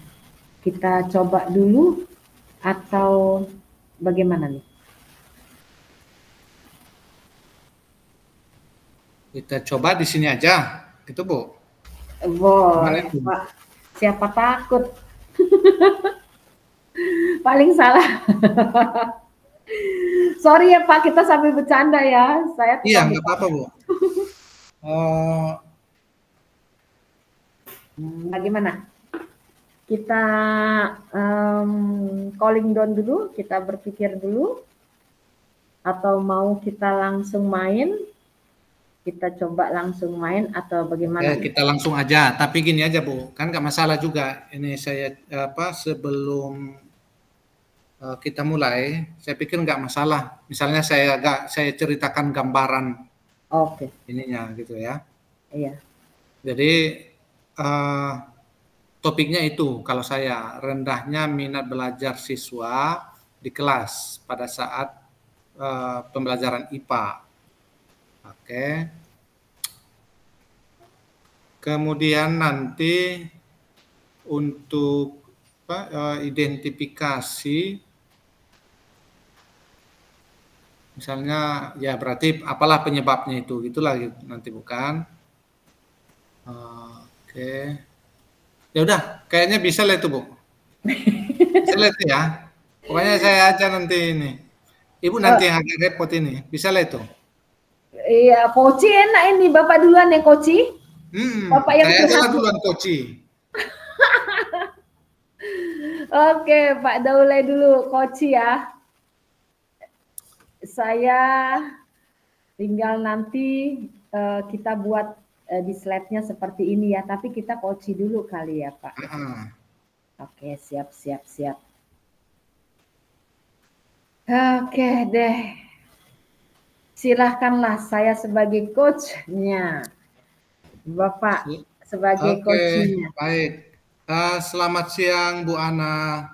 Kita coba dulu atau bagaimana nih? Kita coba di sini aja, gitu Bu. Boleh Pak, siapa takut? Paling salah. Sorry ya Pak, kita sambil bercanda ya. Saya iya, nggak apa-apa Bu. Bagaimana? Kita calling down dulu, kita berpikir dulu, atau mau kita langsung main? Kita coba langsung main atau bagaimana? Kita langsung aja, tapi gini aja Bu, kan nggak masalah juga. Ini saya sebelum kita mulai, saya pikir nggak masalah. Misalnya saya ceritakan gambaran, ininya gitu ya. Iya. Jadi topiknya itu, kalau saya rendahnya minat belajar siswa di kelas pada saat pembelajaran IPA. Oke. Kemudian nanti untuk identifikasi, misalnya ya berarti apalah penyebabnya itu, gitulah nanti bukan. Oke. Ya udah, kayaknya bisa lah itu Bu. Bisa lah itu ya. Pokoknya saya aja nanti ini. Ibu nanti yang agak repot ini. Bisa lah itu. Iya, Koci enak ini. Bapak duluan yang Koci. Bapak yang saya aja duluan Koci. Oke, Pak Daulay dulu Koci ya. Saya tinggal nanti kita buat di slide-nya seperti ini ya, tapi kita Koci dulu kali ya Pak. Oke, siap. Oke deh. Silahkanlah saya sebagai coach-nya. Bapak sebagai coach-nya. Baik. Selamat siang Bu Ana.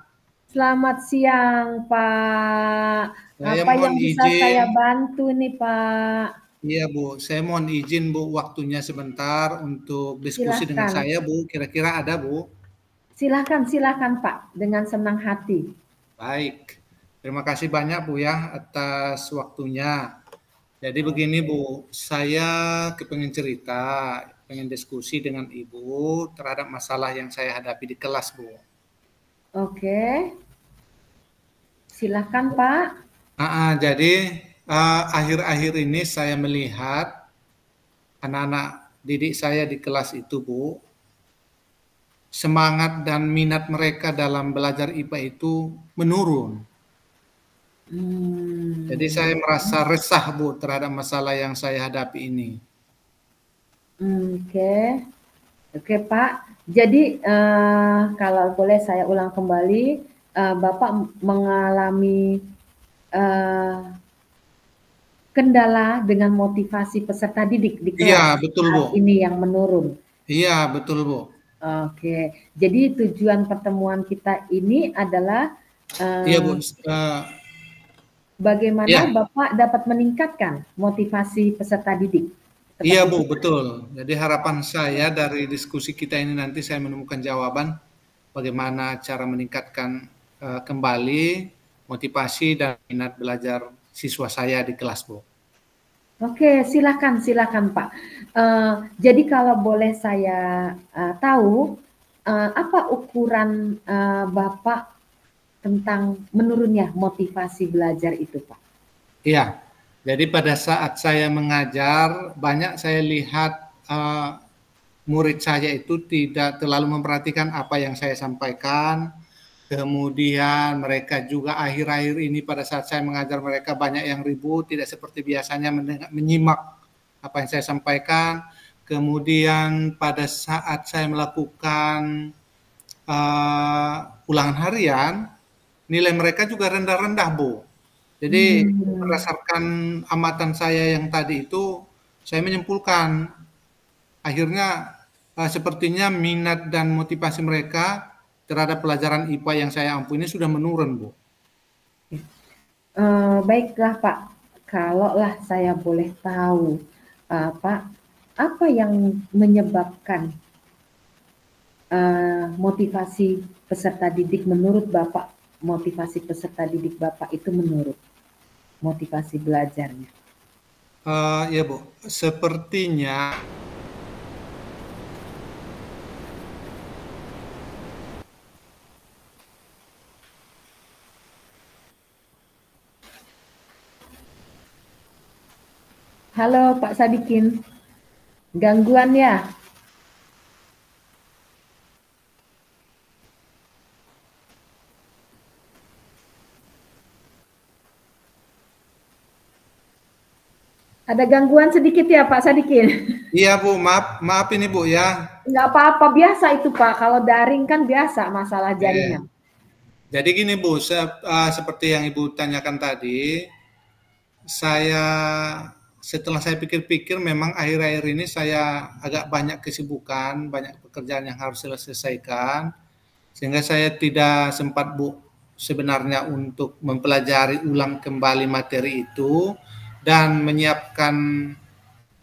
Selamat siang Pak. Apa yang bisa saya bantu nih Pak? Iya Bu, saya mohon izin Bu waktunya sebentar untuk diskusi dengan saya Bu. Kira-kira ada Bu? Silakan Pak, dengan senang hati. Baik, terima kasih banyak Bu ya atas waktunya. Jadi begini Bu, saya kepengen cerita, pengen diskusi dengan Ibu terhadap masalah yang saya hadapi di kelas Bu. Oke, silakan Pak. Jadi akhir-akhir ini saya melihat anak-anak didik saya di kelas itu Bu, semangat dan minat mereka dalam belajar IPA itu menurun. Jadi saya merasa resah Bu terhadap masalah yang saya hadapi ini. Oke Pak. Jadi kalau boleh saya ulang kembali, Bapak mengalami kendala dengan motivasi peserta didik di kelas. Iya betul Bu. Ini yang menurun. Iya betul Bu. Oke. Jadi tujuan pertemuan kita ini adalah iya Bu. Bagaimana Bapak dapat meningkatkan motivasi peserta didik? Iya Bu, betul. Jadi harapan saya dari diskusi kita ini nanti saya menemukan jawaban bagaimana cara meningkatkan kembali motivasi dan minat belajar siswa saya di kelas Bu. Oke, silakan Pak. Jadi kalau boleh saya tahu, apa ukuran Bapak tentang menurunnya motivasi belajar itu, Pak? Iya, jadi pada saat saya mengajar, banyak saya lihat murid saya itu tidak terlalu memperhatikan apa yang saya sampaikan. Kemudian mereka juga akhir-akhir ini pada saat saya mengajar mereka banyak yang ribut, tidak seperti biasanya menyimak apa yang saya sampaikan. Kemudian pada saat saya melakukan ulangan harian, nilai mereka juga rendah-rendah, Bu. Jadi berdasarkan amatan saya yang tadi itu, saya menyimpulkan akhirnya sepertinya minat dan motivasi mereka terhadap pelajaran IPA yang saya ampuni sudah menurun, Bu. Baiklah Pak, kalaulah saya boleh tahu, Pak, apa yang menyebabkan motivasi peserta didik menurut Bapak, motivasi peserta didik Bapak itu menurun, motivasi belajarnya? Ya Bu, sepertinya Halo Pak Sadikin, gangguan ya? Ada gangguan sedikit ya Pak Sadikin? Iya Bu, maaf ini Bu ya. Nggak apa-apa, biasa itu Pak, kalau daring kan biasa masalah jaringan. Jadi gini Bu, seperti yang Ibu tanyakan tadi, saya setelah saya pikir-pikir memang akhir-akhir ini saya agak banyak kesibukan, banyak pekerjaan yang harus saya selesaikan, sehingga saya tidak sempat Bu sebenarnya untuk mempelajari ulang kembali materi itu dan menyiapkan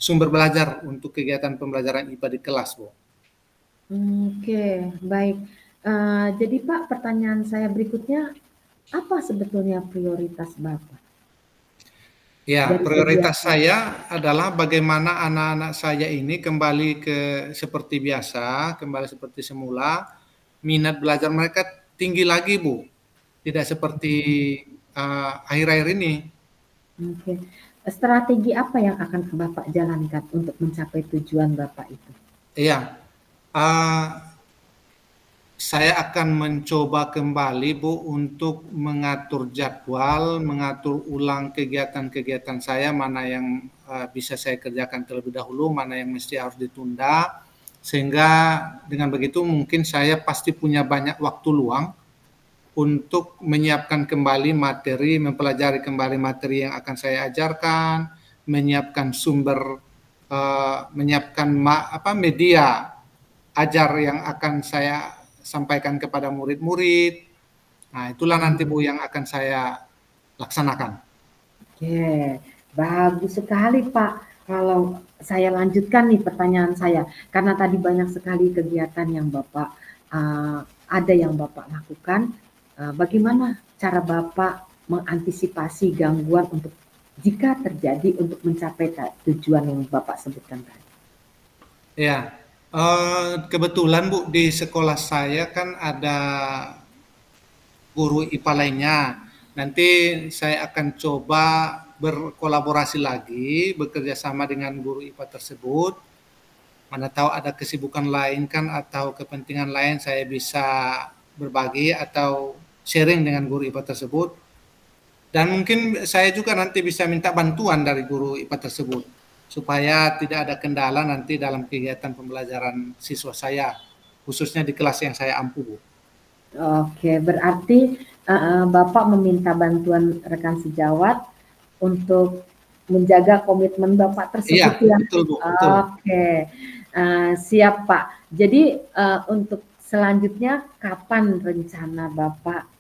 sumber belajar untuk kegiatan pembelajaran IPA di kelas, Bu. Oke, baik. Jadi Pak, pertanyaan saya berikutnya, apa sebetulnya prioritas Bapak? Ya, Dari prioritas kegiatan. saya adalah bagaimana anak-anak saya ini kembali ke seperti biasa, kembali seperti semula, minat belajar mereka tinggi lagi, Bu. Tidak seperti akhir-akhir ini. Oke. Strategi apa yang akan Bapak jalankan untuk mencapai tujuan Bapak itu? Iya, saya akan mencoba kembali, Bu, untuk mengatur jadwal, mengatur ulang kegiatan-kegiatan saya, mana yang bisa saya kerjakan terlebih dahulu, mana yang mesti harus ditunda, sehingga dengan begitu mungkin saya pasti punya banyak waktu luang untuk menyiapkan kembali materi, mempelajari kembali materi yang akan saya ajarkan, menyiapkan sumber, menyiapkan media ajar yang akan saya sampaikan kepada murid-murid. Nah, itulah nanti Bu yang akan saya laksanakan. Oke, bagus sekali Pak. Kalau saya lanjutkan nih pertanyaan saya, karena tadi banyak sekali kegiatan yang Bapak ada yang Bapak lakukan. Bagaimana cara Bapak mengantisipasi gangguan untuk jika terjadi untuk mencapai tujuan yang Bapak sebutkan tadi? Ya, kebetulan Bu di sekolah saya kan ada guru IPA lainnya. Nanti saya akan coba berkolaborasi lagi, bekerja sama dengan guru IPA tersebut. Mana tahu ada kesibukan lain kan atau kepentingan lain saya bisa berbagi atau sharing dengan guru IPA tersebut. Dan mungkin saya juga nanti bisa minta bantuan dari guru IPA tersebut supaya tidak ada kendala nanti dalam kegiatan pembelajaran siswa saya, khususnya di kelas yang saya ampu, Bu. Oke, berarti Bapak meminta bantuan rekan sejawat untuk menjaga komitmen Bapak tersebut Iya, ya? betul Bu, betul. Oke, siap Pak. Jadi untuk selanjutnya kapan rencana Bapak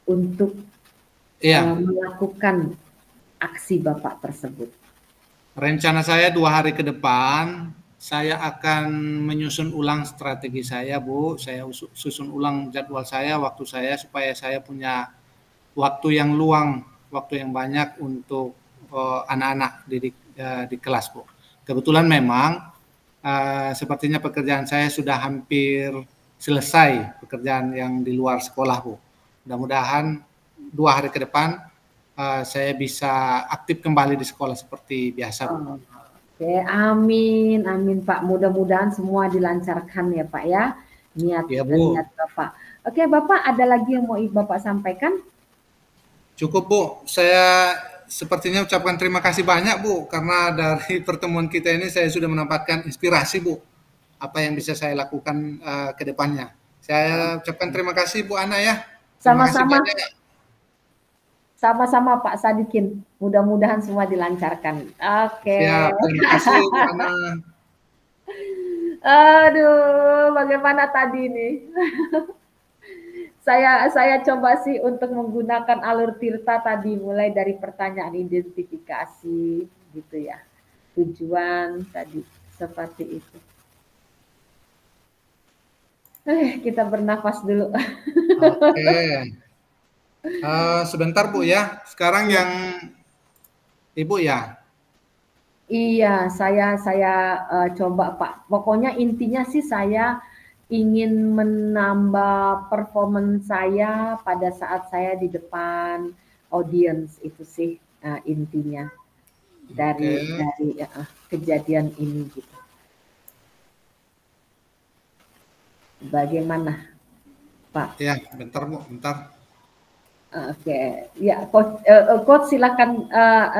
untuk melakukan aksi Bapak tersebut? Rencana saya 2 hari ke depan, saya akan menyusun ulang strategi saya, Bu. Saya susun ulang jadwal saya, waktu saya, supaya saya punya waktu yang luang, waktu yang banyak untuk anak-anak di kelas, Bu. Kebetulan memang sepertinya pekerjaan saya sudah hampir selesai, pekerjaan yang di luar sekolah, Bu. Mudah-mudahan 2 hari ke depan saya bisa aktif kembali di sekolah seperti biasa, Bu. Oke, amin, amin Pak. Mudah-mudahan semua dilancarkan ya Pak ya, niat Ya, Bu. Bapak. Oke Bapak, ada lagi yang mau Bapak sampaikan? Cukup, Bu. Saya sepertinya ucapkan terima kasih banyak Bu, karena dari pertemuan kita ini saya sudah mendapatkan inspirasi Bu, apa yang bisa saya lakukan ke depannya. Saya ucapkan terima kasih Bu Ana ya. Terima kasih Sama-sama. banyak. Sama-sama Pak Sadikin. Mudah-mudahan semua dilancarkan. Oke. Siap, terima kasih Bu Ana. Aduh, bagaimana tadi nih? Saya coba sih untuk menggunakan alur Tirta tadi, mulai dari pertanyaan identifikasi gitu ya. Tujuan tadi seperti itu. Kita bernafas dulu. Oke. Sebentar Bu ya. Sekarang yang Ibu ya. Iya, saya coba Pak. Pokoknya intinya sih saya ingin menambah performance saya pada saat saya di depan audience, itu sih intinya dari Oke. kejadian ini gitu. Bagaimana Pak? Ya, bentar Bu, bentar. Oke, ya coach silakan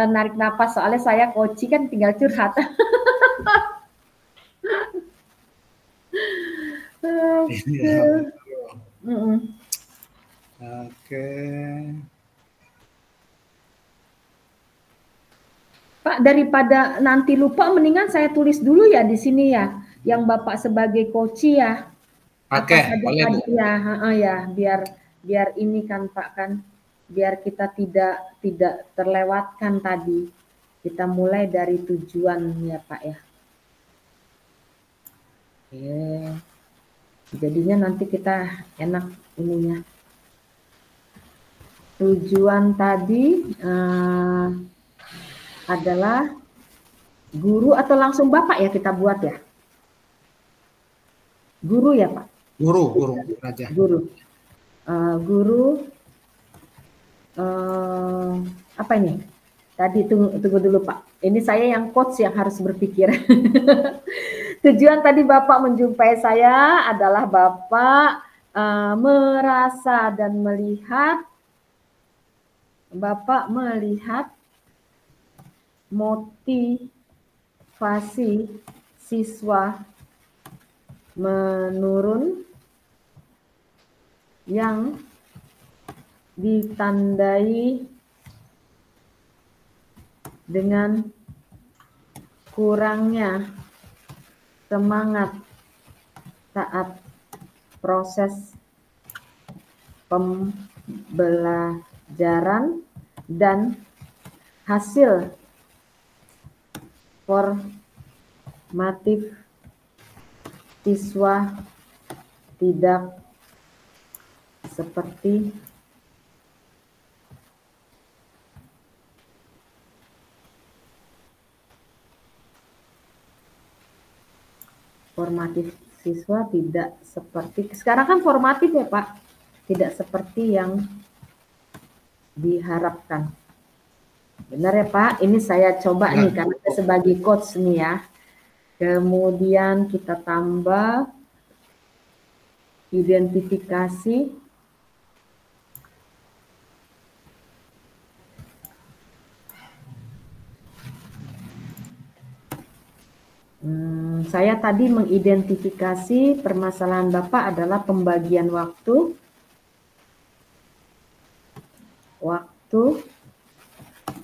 narik nafas, soalnya saya coach kan tinggal curhat. Iya, Oke. Mm-mm. Oke. Pak, daripada nanti lupa, mendingan saya tulis dulu ya di sini ya, yang Bapak sebagai coach ya. Apa Oke, saja boleh Bu. tadi ya, ya, biar ini kan Pak kan, biar kita tidak terlewatkan tadi. Kita mulai dari tujuan ya Pak ya. Oke. Jadinya nanti kita enak ininya. Tujuan tadi adalah guru atau langsung Bapak ya kita buat ya? Guru ya Pak? Guru aja. Guru. Guru apa ini? Tadi tunggu dulu Pak. Ini saya yang coach yang harus berpikir. Tujuan tadi Bapak menjumpai saya adalah Bapak merasa dan melihat, Bapak melihat motivasi siswa menurun yang ditandai dengan kurangnya semangat saat proses pembelajaran dan hasil formatif siswa tidak seperti sekarang kan formatif ya Pak, tidak seperti yang diharapkan. Benar ya Pak, ini saya coba nih karena saya sebagai coach nih ya. Kemudian kita tambah identifikasi. Saya tadi mengidentifikasi permasalahan Bapak adalah pembagian waktu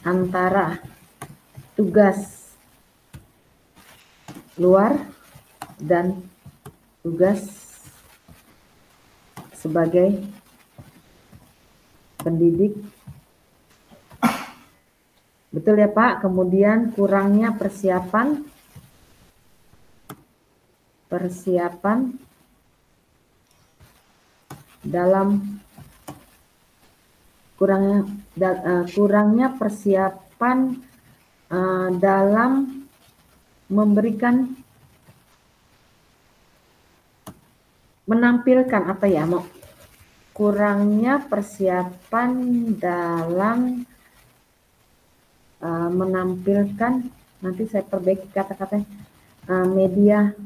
antara tugas luar dan tugas sebagai pendidik. Betul ya Pak, kemudian kurangnya persiapan dalam kurangnya persiapan dalam menampilkan apa ya, kurangnya persiapan dalam menampilkan, nanti saya perbaiki kata-katanya, media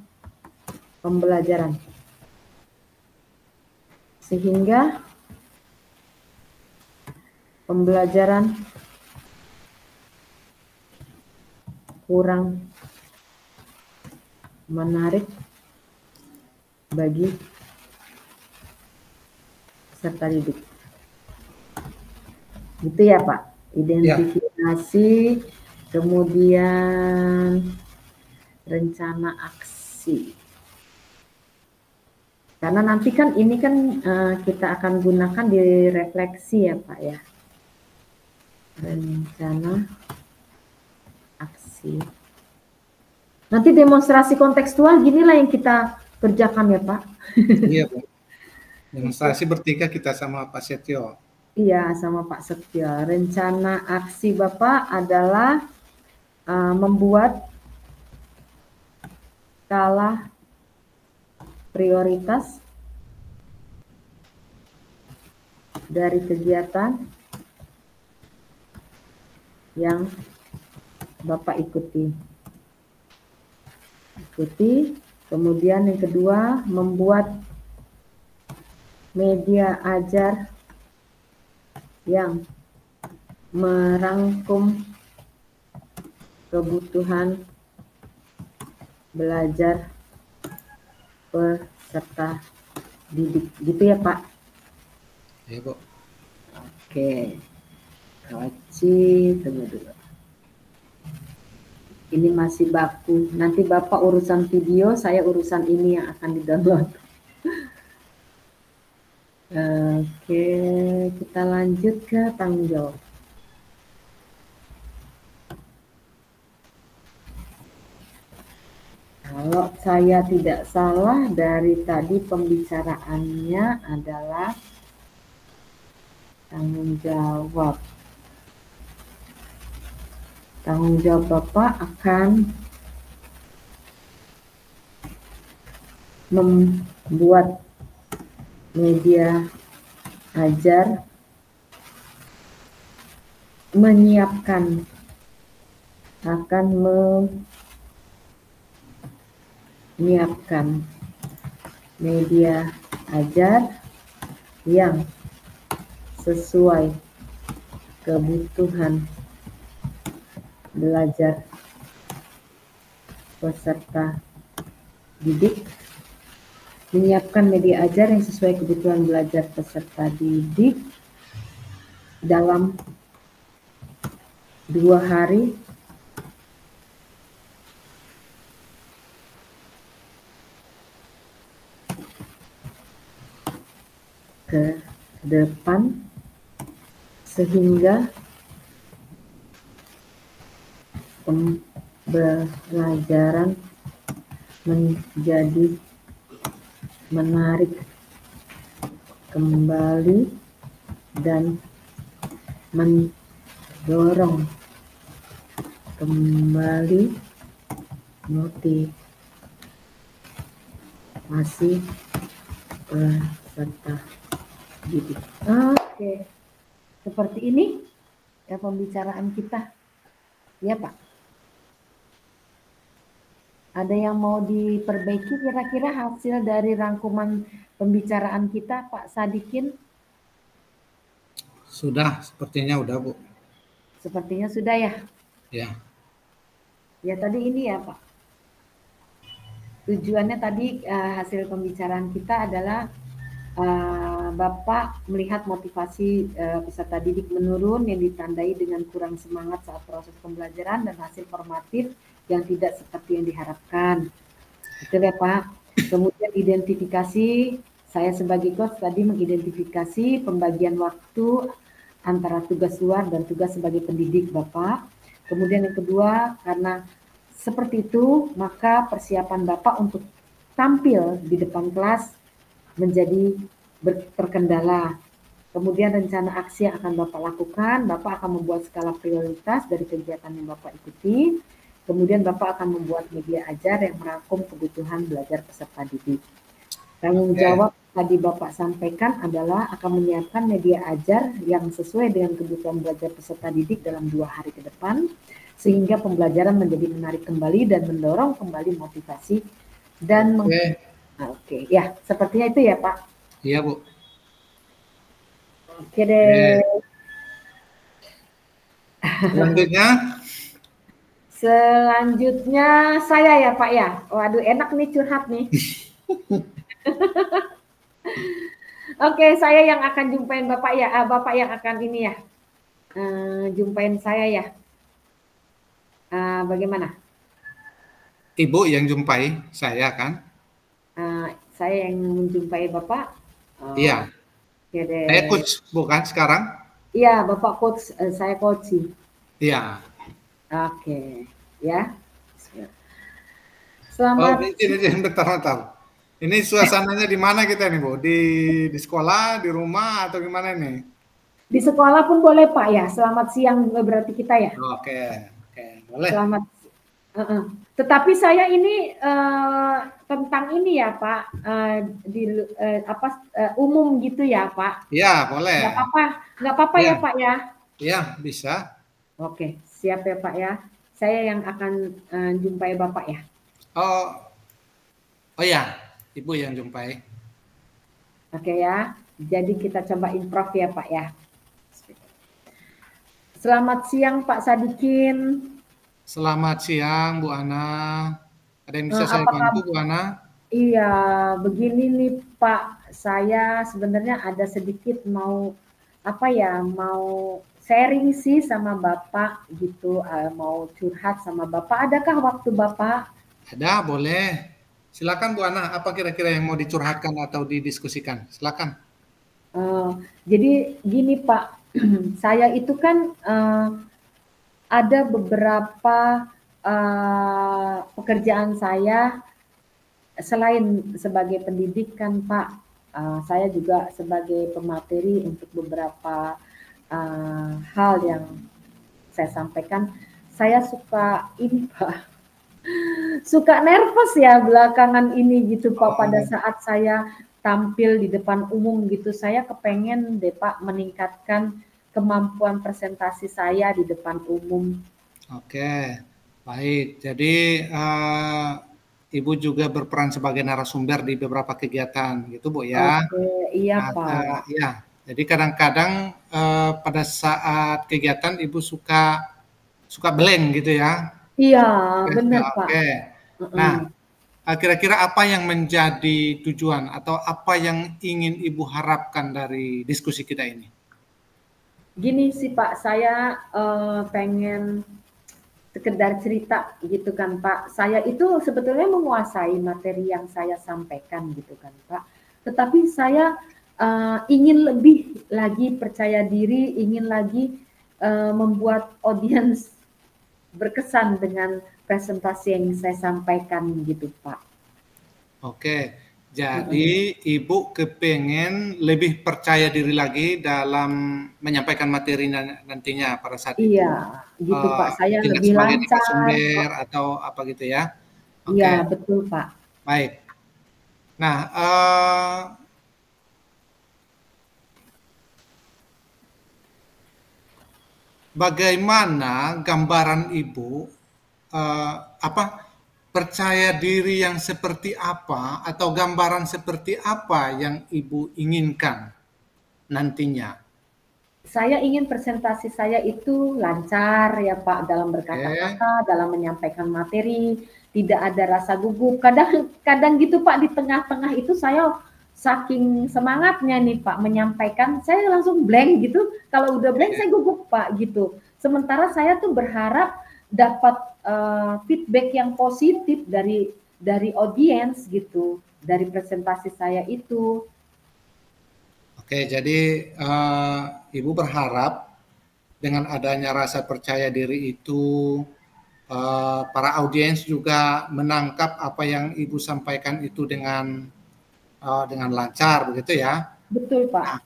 pembelajaran, sehingga pembelajaran kurang menarik bagi peserta didik. Gitu ya Pak, identifikasi, kemudian rencana aksi. Karena nanti kan ini kan kita akan gunakan di refleksi ya Pak ya. Rencana aksi. Nanti demonstrasi kontekstual ginilah yang kita kerjakan ya Pak. Iya Bu. Demonstrasi bertiga kita sama Pak Setio. Iya, sama Pak Setio. Rencana aksi Bapak adalah membuat skala prioritas dari kegiatan yang Bapak ikuti. Kemudian yang kedua, membuat media ajar yang merangkum kebutuhan belajar peserta didik. Gitu ya Pak? Iya Bu. Oke. Kaci, tunggu dulu. Ini masih baku. Nanti Bapak urusan video, saya urusan ini yang akan di-download. Oke, kita lanjut ke tanggung jawab. Kalau saya tidak salah dari tadi pembicaraannya adalah tanggung jawab. Tanggung jawab Bapak akan membuat media ajar, menyiapkan, akan menyiapkan media ajar yang sesuai kebutuhan belajar peserta didik, menyiapkan media ajar yang sesuai kebutuhan belajar peserta didik dalam 2 hari ke depan, sehingga pembelajaran menjadi menarik kembali dan mendorong kembali motivasi peserta didik. Oke, seperti ini ya pembicaraan kita, ya Pak. Ada yang mau diperbaiki kira-kira hasil dari rangkuman pembicaraan kita, Pak Sadikin? Sudah, sepertinya udah Bu. Sepertinya sudah ya? Ya. Ya tadi ini ya Pak. Tujuannya tadi hasil pembicaraan kita adalah Bapak melihat motivasi peserta didik menurun yang ditandai dengan kurang semangat saat proses pembelajaran dan hasil formatif yang tidak seperti yang diharapkan. Betul ya Pak. Kemudian identifikasi, saya sebagai coach tadi mengidentifikasi pembagian waktu antara tugas luar dan tugas sebagai pendidik Bapak. Kemudian yang kedua, karena seperti itu, maka persiapan Bapak untuk tampil di depan kelas menjadi terkendala. Kemudian rencana aksi yang akan Bapak lakukan, Bapak akan membuat skala prioritas dari kegiatan yang Bapak ikuti. Kemudian Bapak akan membuat media ajar yang merangkum kebutuhan belajar peserta didik. Tanggung jawab tadi Bapak sampaikan adalah akan menyiapkan media ajar yang sesuai dengan kebutuhan belajar peserta didik dalam 2 hari ke depan, sehingga pembelajaran menjadi menarik kembali dan mendorong kembali motivasi dan Oke, ya sepertinya itu ya Pak. Iya Bu. Oke deh. Selanjutnya Selanjutnya saya ya Pak ya. Waduh enak nih curhat nih. Oke, saya yang akan jumpain Bapak ya. Bapak yang akan ini ya. Jumpain saya ya. Bagaimana? Ibu yang jumpai saya kan? Saya yang menjumpai Bapak. Iya. Oke deh. Saya coach bukan sekarang? Iya, Bapak coach, saya coaching. Iya. Oke, ya. Oh, Selamat. ini bentar. Ini suasananya di mana kita nih, Bu? Di sekolah, di rumah, atau gimana nih? Di sekolah pun boleh Pak ya. Selamat siang berarti kita ya. Oke, boleh. Selamat. Tetapi saya ini tentang ini ya Pak, umum gitu ya Pak. Iya, boleh. Nggak apa-apa ya Pak ya. Iya, bisa. Oke, siap ya Pak ya. Saya yang akan jumpai Bapak ya. Oh ya, Ibu yang jumpai. Oke ya. Jadi kita coba improv ya Pak ya. Selamat siang Pak Sadikin. Selamat siang Bu Ana. Ada yang bisa saya bantu Bu Ana? Iya, begini nih Pak. Saya sebenarnya ada sedikit mau sharing sih sama Bapak gitu, mau curhat sama Bapak. Adakah waktu Bapak? Ada, boleh. Silakan Bu Ana, apa kira-kira yang mau dicurhatkan atau didiskusikan? Silakan. Jadi gini Pak, saya itu kan ada beberapa pekerjaan saya selain sebagai pendidik kan Pak, saya juga sebagai pemateri untuk beberapa hal yang saya sampaikan. Saya suka ini Pak, suka nervous ya belakangan ini gitu Pak. Pada saat saya tampil di depan umum gitu, saya kepengen deh Pak meningkatkan kemampuan presentasi saya di depan umum. Oke, baik. Jadi Ibu juga berperan sebagai narasumber di beberapa kegiatan, gitu Bu ya? Oke, iya Pak. Ya, jadi kadang-kadang pada saat kegiatan Ibu suka blank gitu ya? Iya, benar Pak. Oke. Nah, kira-kira apa yang menjadi tujuan atau apa yang ingin Ibu harapkan dari diskusi kita ini? Gini sih Pak, saya pengen sekedar cerita gitu kan Pak. Saya itu sebetulnya menguasai materi yang saya sampaikan gitu kan Pak. Tetapi saya ingin lebih lagi percaya diri, ingin lagi membuat audiens berkesan dengan presentasi yang saya sampaikan gitu Pak. Oke, jadi Ibu kepengen lebih percaya diri lagi dalam menyampaikan materi nantinya pada saat itu. Iya, gitu Pak. Saya Tidak lebih sebagai lancar. narasumber atau apa gitu ya? Iya, betul Pak. Baik. Nah, bagaimana gambaran Ibu percaya diri yang seperti apa atau gambaran seperti apa yang Ibu inginkan nantinya? Saya ingin presentasi saya itu lancar ya Pak dalam berkata-kata, dalam menyampaikan materi, tidak ada rasa gugup. Kadang gitu Pak, di tengah-tengah itu saya saking semangatnya nih Pak menyampaikan, saya langsung blank gitu. Kalau udah blank saya gugup Pak gitu. Sementara saya tuh berharap dapat feedback yang positif dari audiens gitu, dari presentasi saya itu. Oke, jadi Ibu berharap dengan adanya rasa percaya diri itu, para audiens juga menangkap apa yang Ibu sampaikan itu dengan lancar, begitu ya? Betul Pak. Nah,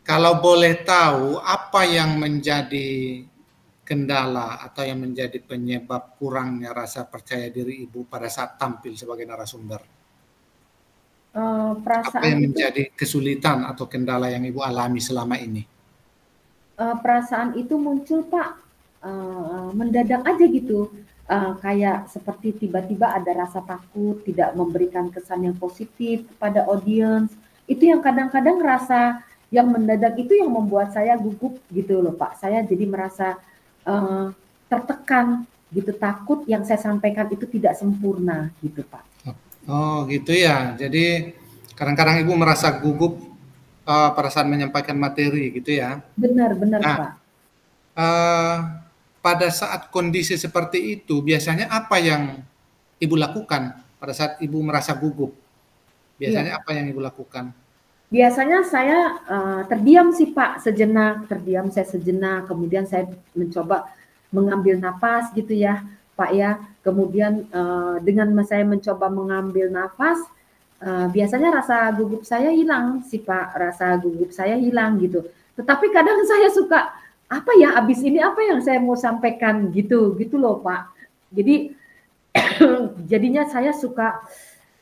kalau boleh tahu, apa yang menjadi kendala atau yang menjadi penyebab kurangnya rasa percaya diri Ibu pada saat tampil sebagai narasumber? Apa yang menjadi kesulitan atau kendala yang Ibu alami selama ini? Perasaan itu muncul Pak, mendadak aja gitu, kayak seperti tiba-tiba ada rasa takut, tidak memberikan kesan yang positif kepada audiens. Itu yang kadang-kadang rasa yang mendadak itu yang membuat saya gugup gitu loh Pak. Saya jadi merasa tertekan gitu, takut yang saya sampaikan itu tidak sempurna gitu Pak. Oh gitu ya, jadi kadang-kadang Ibu merasa gugup pada saat menyampaikan materi gitu ya. Benar-benar Nah, Pak. pada saat kondisi seperti itu biasanya apa yang Ibu lakukan pada saat Ibu merasa gugup? Iya. Biasanya apa yang Ibu lakukan? Biasanya saya terdiam sih Pak, sejenak, terdiam saya sejenak, kemudian saya mencoba mengambil napas gitu ya Pak ya. Kemudian dengan saya mencoba mengambil napas, biasanya rasa gugup saya hilang sih Pak, rasa gugup saya hilang gitu. Tetapi kadang saya suka, apa ya abis ini apa yang saya mau sampaikan gitu, gitu loh Pak. Jadi jadinya saya suka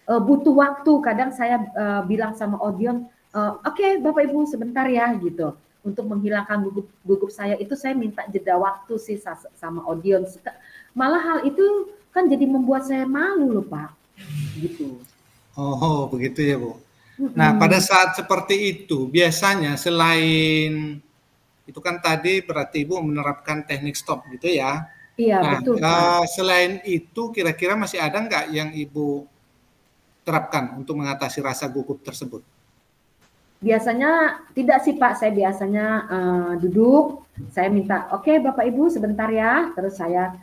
butuh waktu. Kadang saya bilang sama audiens, oke Bapak Ibu sebentar ya gitu. Untuk menghilangkan gugup saya itu saya minta jeda waktu sih sama audiens. Malah hal itu kan jadi membuat saya malu loh Pak. Gitu. Oh begitu ya Bu. Nah pada saat seperti itu biasanya selain itu kan tadi berarti Ibu menerapkan teknik stop gitu ya. Iya Nah betul Pak. selain itu kira-kira masih ada nggak yang Ibu terapkan untuk mengatasi rasa gugup tersebut? Biasanya tidak sih Pak, saya biasanya duduk, saya minta, oke Bapak Ibu sebentar ya, terus saya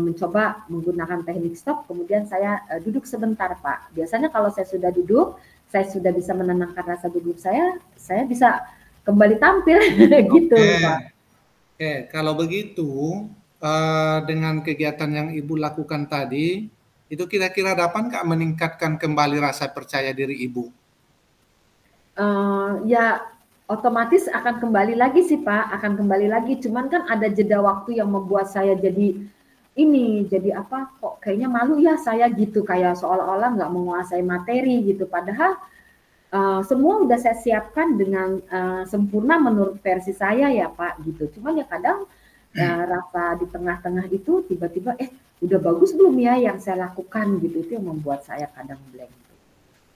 mencoba menggunakan teknik stop, kemudian saya duduk sebentar Pak. Biasanya kalau saya sudah duduk, saya sudah bisa menenangkan rasa gugup saya bisa kembali tampil gitu Oke, Pak. oke. Kalau begitu dengan kegiatan yang Ibu lakukan tadi, itu kira-kira dapat nggak meningkatkan kembali rasa percaya diri Ibu? Ya otomatis akan kembali lagi sih Pak, akan kembali lagi. Cuman kan ada jeda waktu yang membuat saya jadi ini, jadi apa, kok kayaknya malu ya saya gitu, kayak seolah-olah nggak menguasai materi gitu. Padahal semua udah saya siapkan dengan sempurna menurut versi saya ya Pak gitu. Cuman ya kadang rasa di tengah-tengah itu tiba-tiba udah bagus belum ya yang saya lakukan gitu. Itu yang membuat saya kadang blank.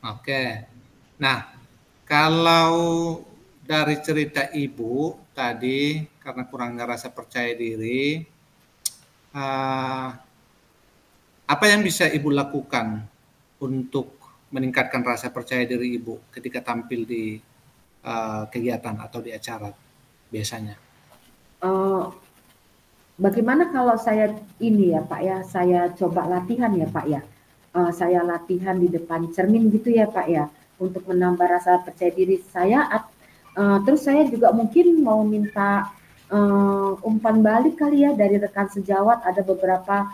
Oke. Nah, kalau dari cerita Ibu tadi karena kurangnya rasa percaya diri, uh, apa yang bisa Ibu lakukan untuk meningkatkan rasa percaya diri Ibu ketika tampil di kegiatan atau di acara biasanya? Uh, Bagaimana kalau saya ini ya Pak ya, saya coba latihan ya Pak ya. Saya latihan di depan cermin gitu ya Pak ya, untuk menambah rasa percaya diri saya. Terus saya juga mungkin mau minta umpan balik kali ya dari rekan sejawat. Ada beberapa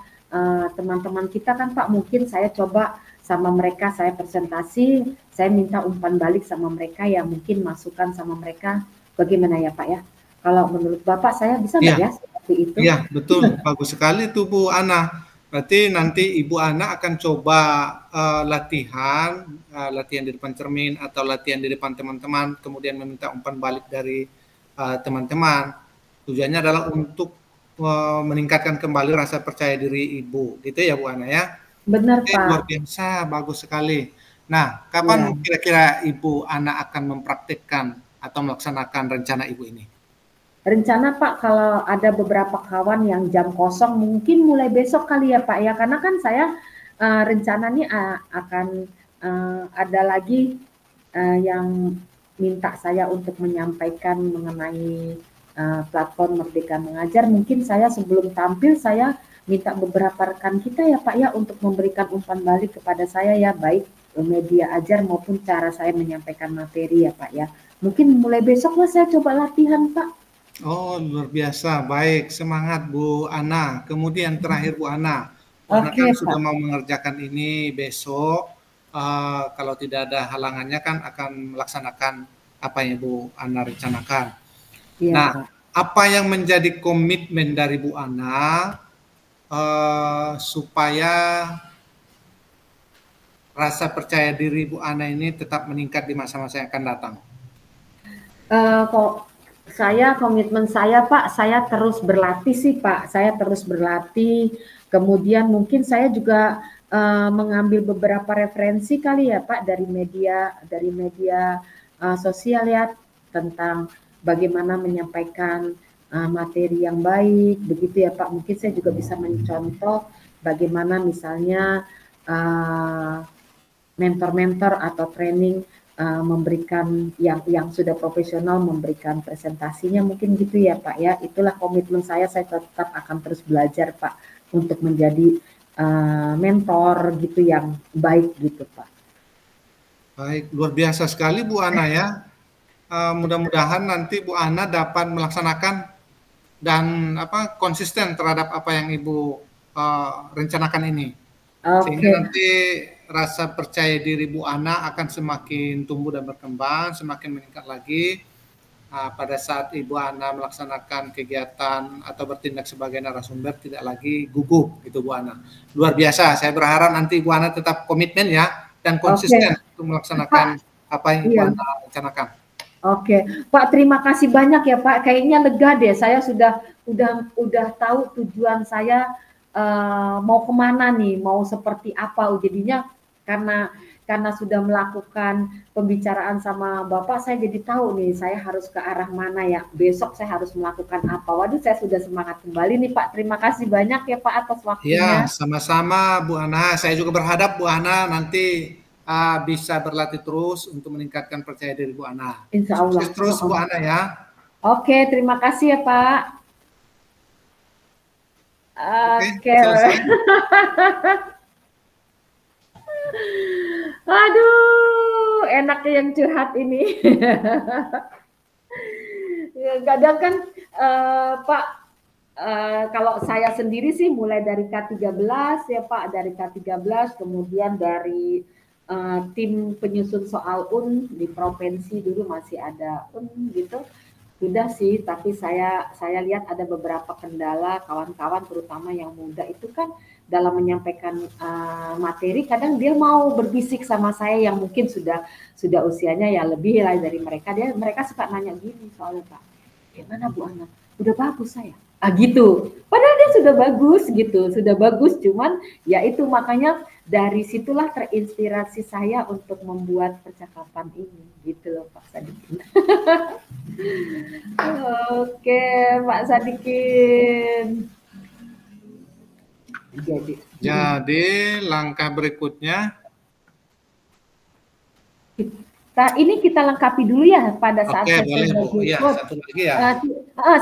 teman-teman kita kan Pak, mungkin saya coba sama mereka, saya presentasi, saya minta umpan balik sama mereka ya, mungkin masukan sama mereka. Bagaimana ya Pak ya? Kalau menurut Bapak saya bisa nggak Iya, ya seperti itu? iya betul, bagus sekali tuh Bu Ana. Berarti nanti Ibu Ana akan coba latihan di depan cermin atau latihan di depan teman-teman, kemudian meminta umpan balik dari teman-teman. Tujuannya adalah untuk meningkatkan kembali rasa percaya diri Ibu, gitu ya Bu Ana ya. Benar Oke, luar Pak. biasa, bagus sekali. Nah, kapan Ya. kira-kira Ibu Ana akan mempraktikkan atau melaksanakan rencana Ibu ini? Rencana Pak kalau ada beberapa kawan yang jam kosong mungkin mulai besok kali ya Pak ya, karena kan saya rencana nih akan ada lagi yang minta saya untuk menyampaikan mengenai platform Merdeka Mengajar. Mungkin saya sebelum tampil saya minta beberapa rekan kita ya Pak ya untuk memberikan umpan balik kepada saya ya, baik media ajar maupun cara saya menyampaikan materi ya Pak ya. Mungkin mulai besok lah saya coba latihan Pak. Oh, luar biasa. Baik, semangat Bu Ana. Kemudian terakhir Bu Ana. Bu Ana Oke kan sudah Pak. mau mengerjakan ini besok. Kalau tidak ada halangannya kan akan melaksanakan apa yang Bu Ana rencanakan. Iya Nah, Pak. apa yang menjadi komitmen dari Bu Ana supaya rasa percaya diri Bu Ana ini tetap meningkat di masa-masa yang akan datang? Kok saya komitmen saya Pak, saya terus berlatih sih Pak. Saya terus berlatih. Kemudian mungkin saya juga mengambil beberapa referensi kali ya Pak dari media sosial ya tentang bagaimana menyampaikan materi yang baik, begitu ya Pak. Mungkin saya juga bisa mencontoh bagaimana misalnya mentor-mentor atau training memberikan yang sudah profesional memberikan presentasinya, mungkin gitu ya Pak ya. Itulah komitmen saya tetap akan terus belajar Pak untuk menjadi mentor gitu yang baik gitu Pak. Baik, luar biasa sekali Bu Ana ya. Mudah-mudahan nanti Bu Ana dapat melaksanakan dan konsisten terhadap apa yang Ibu rencanakan ini. Sehingga Oke. nanti rasa percaya diri Bu Ana akan semakin tumbuh dan berkembang, semakin meningkat lagi. Pada saat Ibu Ana melaksanakan kegiatan atau bertindak sebagai narasumber tidak lagi gugup gitu Bu Ana. Luar biasa. Saya berharap nanti Ibu Ana tetap komitmen ya dan konsisten untuk melaksanakan apa yang Ibu Ana rencanakan. Oke, Pak, terima kasih banyak ya Pak. Kayaknya lega deh. Saya udah tahu tujuan saya mau kemana nih, mau seperti apa. Jadinya karena sudah melakukan pembicaraan sama Bapak, saya jadi tahu nih saya harus ke arah mana ya. Besok saya harus melakukan apa. Waduh, saya sudah semangat kembali nih Pak. Terima kasih banyak ya Pak atas waktunya. Ya, sama-sama Bu Ana. Saya juga berharap Bu Ana nanti bisa berlatih terus untuk meningkatkan percaya diri Bu Ana. Insya Allah. Sukses terus Bu Ana ya. Oke, terima kasih ya Pak. Oke. Selesai. Aduh, enaknya yang curhat ini. Kadang kan Pak, kalau saya sendiri sih mulai dari K13 ya Pak, dari K13 kemudian dari tim penyusun soal di provinsi dulu masih ada gitu. Sudah sih, tapi saya lihat ada beberapa kendala kawan-kawan terutama yang muda itu kan dalam menyampaikan materi kadang dia mau berbisik sama saya yang mungkin sudah usianya ya lebih lah dari mereka. Mereka suka nanya gini soalnya Pak, gimana Bu Ana? Udah bagus saya. Gitu. Padahal dia sudah bagus cuman ya itu makanya dari situlah terinspirasi saya untuk membuat percakapan ini gitu loh Pak Sadikin. Oke Pak Sadikin. Jadi langkah berikutnya ini kita lengkapi dulu ya pada saat boleh Bu. Iya, satu lagi ya.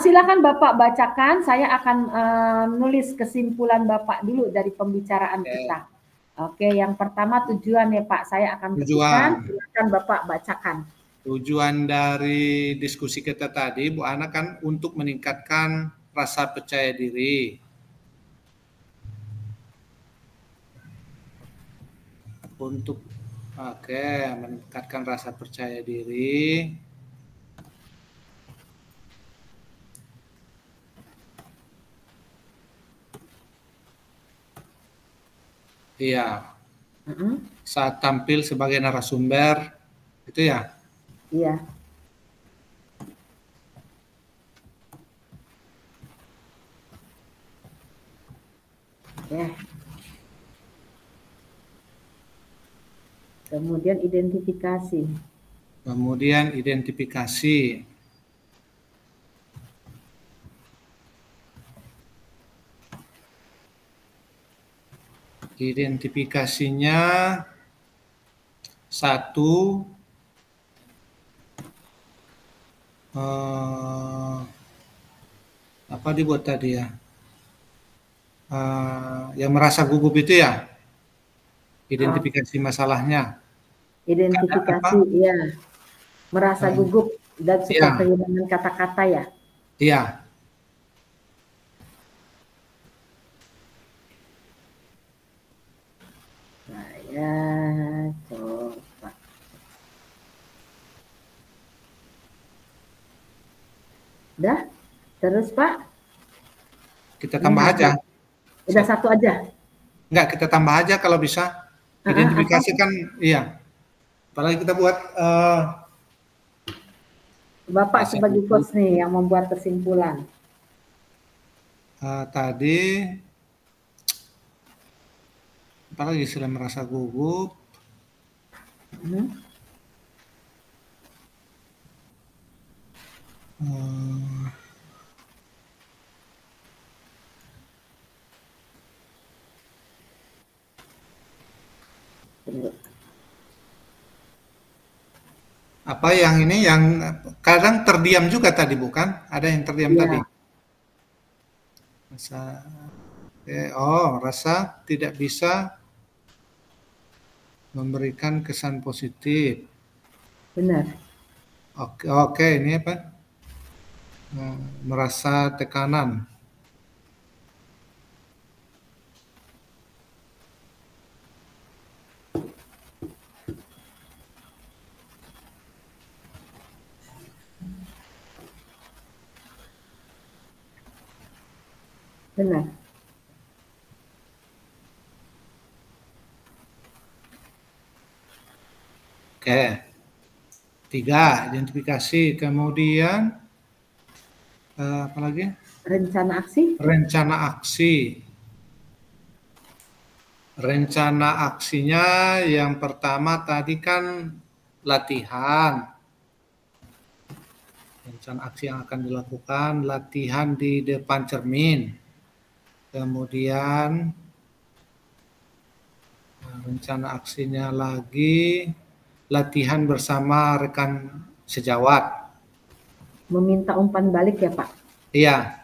Silakan Bapak bacakan, saya akan nulis kesimpulan Bapak dulu dari pembicaraan kita. Oke, yang pertama tujuan ya Pak, saya akan ketikkan, silakan Bapak bacakan. Tujuan dari diskusi kita tadi Bu Ana kan untuk meningkatkan rasa percaya diri. Untuk meningkatkan rasa percaya diri. Iya. Saat tampil sebagai narasumber, itu ya? Iya. Ya. Kemudian identifikasi. Identifikasinya satu apa dibuat tadi ya? Yang merasa gugup itu ya? Identifikasi masalahnya. Identifikasi, iya. Merasa gugup dan suka kehilangan kata-kata ya? Iya. Saya coba. Udah? Terus Pak? Kita tambah aja. Udah satu aja? Enggak, kita tambah aja kalau bisa. Identifikasi kan, iya. Apalagi kita buat Bapak sebagai coach nih yang membuat kesimpulan. Tadi apalagi sudah merasa gugup. Apa yang ini yang kadang terdiam juga tadi bukan? Ada yang terdiam tadi. Ya, Rasa, rasa tidak bisa memberikan kesan positif. benar. Oke, oke, ini apa? Merasa tekanan. Benar. Oke. 3, identifikasi. Kemudian apa lagi? Rencana aksi? Rencana aksi. Rencana aksinya yang pertama tadi kan latihan. Rencana aksi yang akan dilakukan, latihan di depan cermin. Kemudian rencana aksinya lagi latihan bersama rekan sejawat. Meminta umpan balik ya Pak? Iya,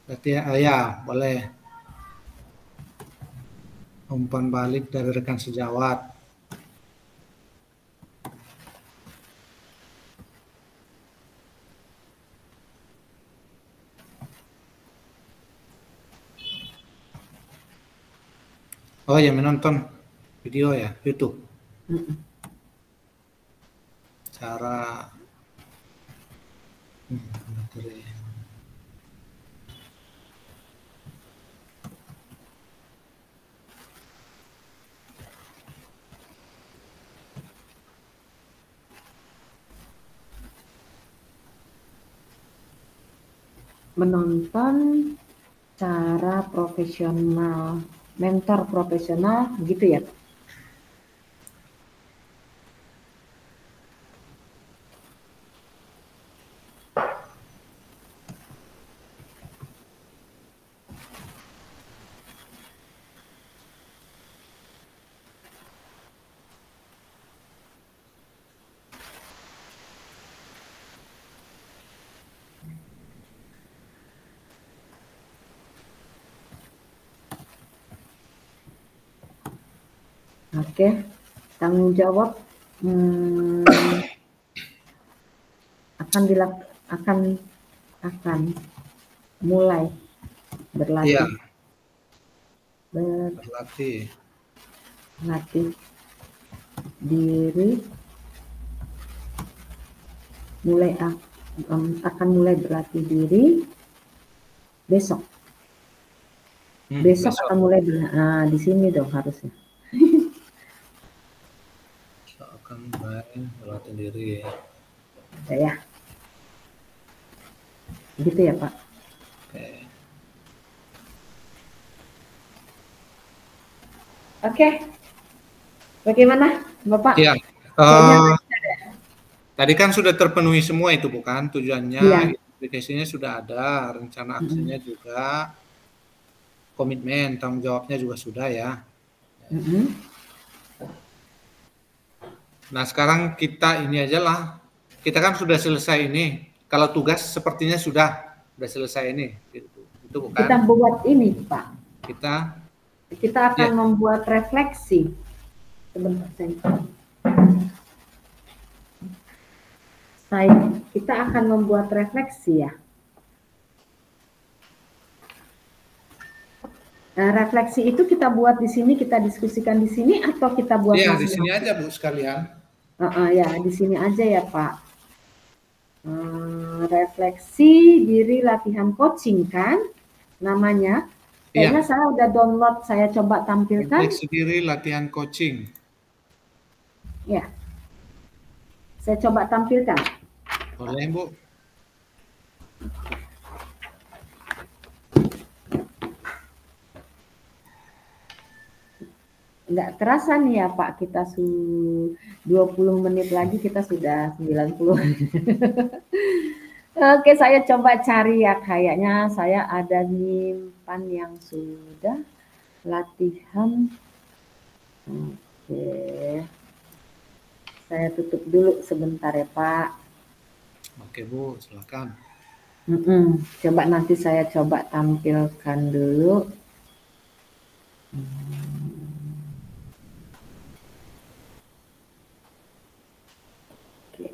latihan, ya boleh. Umpan balik dari rekan sejawat. Oh ya, menonton video ya, YouTube. Cara materi. Menonton cara profesional, mentor profesional gitu ya? Oke, tanggung jawab akan mulai berlatih. Iya. Berlatih diri akan mulai berlatih diri besok. Besok akan mulai di sini dong harusnya. Akan mulai berlatih diri. Ya. Gitu ya Pak. Oke. Bagaimana Bapak? Ya. Tadi kan sudah terpenuhi semua itu bukan tujuannya, ya. Aplikasinya sudah ada, rencana aksinya juga, komitmen, tanggung jawabnya juga sudah ya. Nah sekarang kita ini aja lah, kita kan sudah selesai ini. Kalau tugas sepertinya sudah selesai ini, itu bukan? Kita buat ini Pak. Kita akan membuat refleksi. Sebentar kita akan membuat refleksi ya. Nah, refleksi itu kita buat di sini, kita diskusikan di sini atau kita buat di sini aja Bu sekalian. Ya, di sini aja ya Pak. Refleksi diri latihan coaching kan namanya. Kayaknya saya udah download, saya coba tampilkan. Refleksi diri latihan coaching. Ya. Saya coba tampilkan. Boleh, Bu. Nggak terasa nih ya Pak, kita 20 menit lagi kita sudah 90. Oke, saya coba cari ya, kayaknya saya ada nyimpan yang sudah latihan Oke. Saya tutup dulu sebentar ya, Pak. Oke, Bu, silakan. Coba nanti saya coba tampilkan dulu. Oke.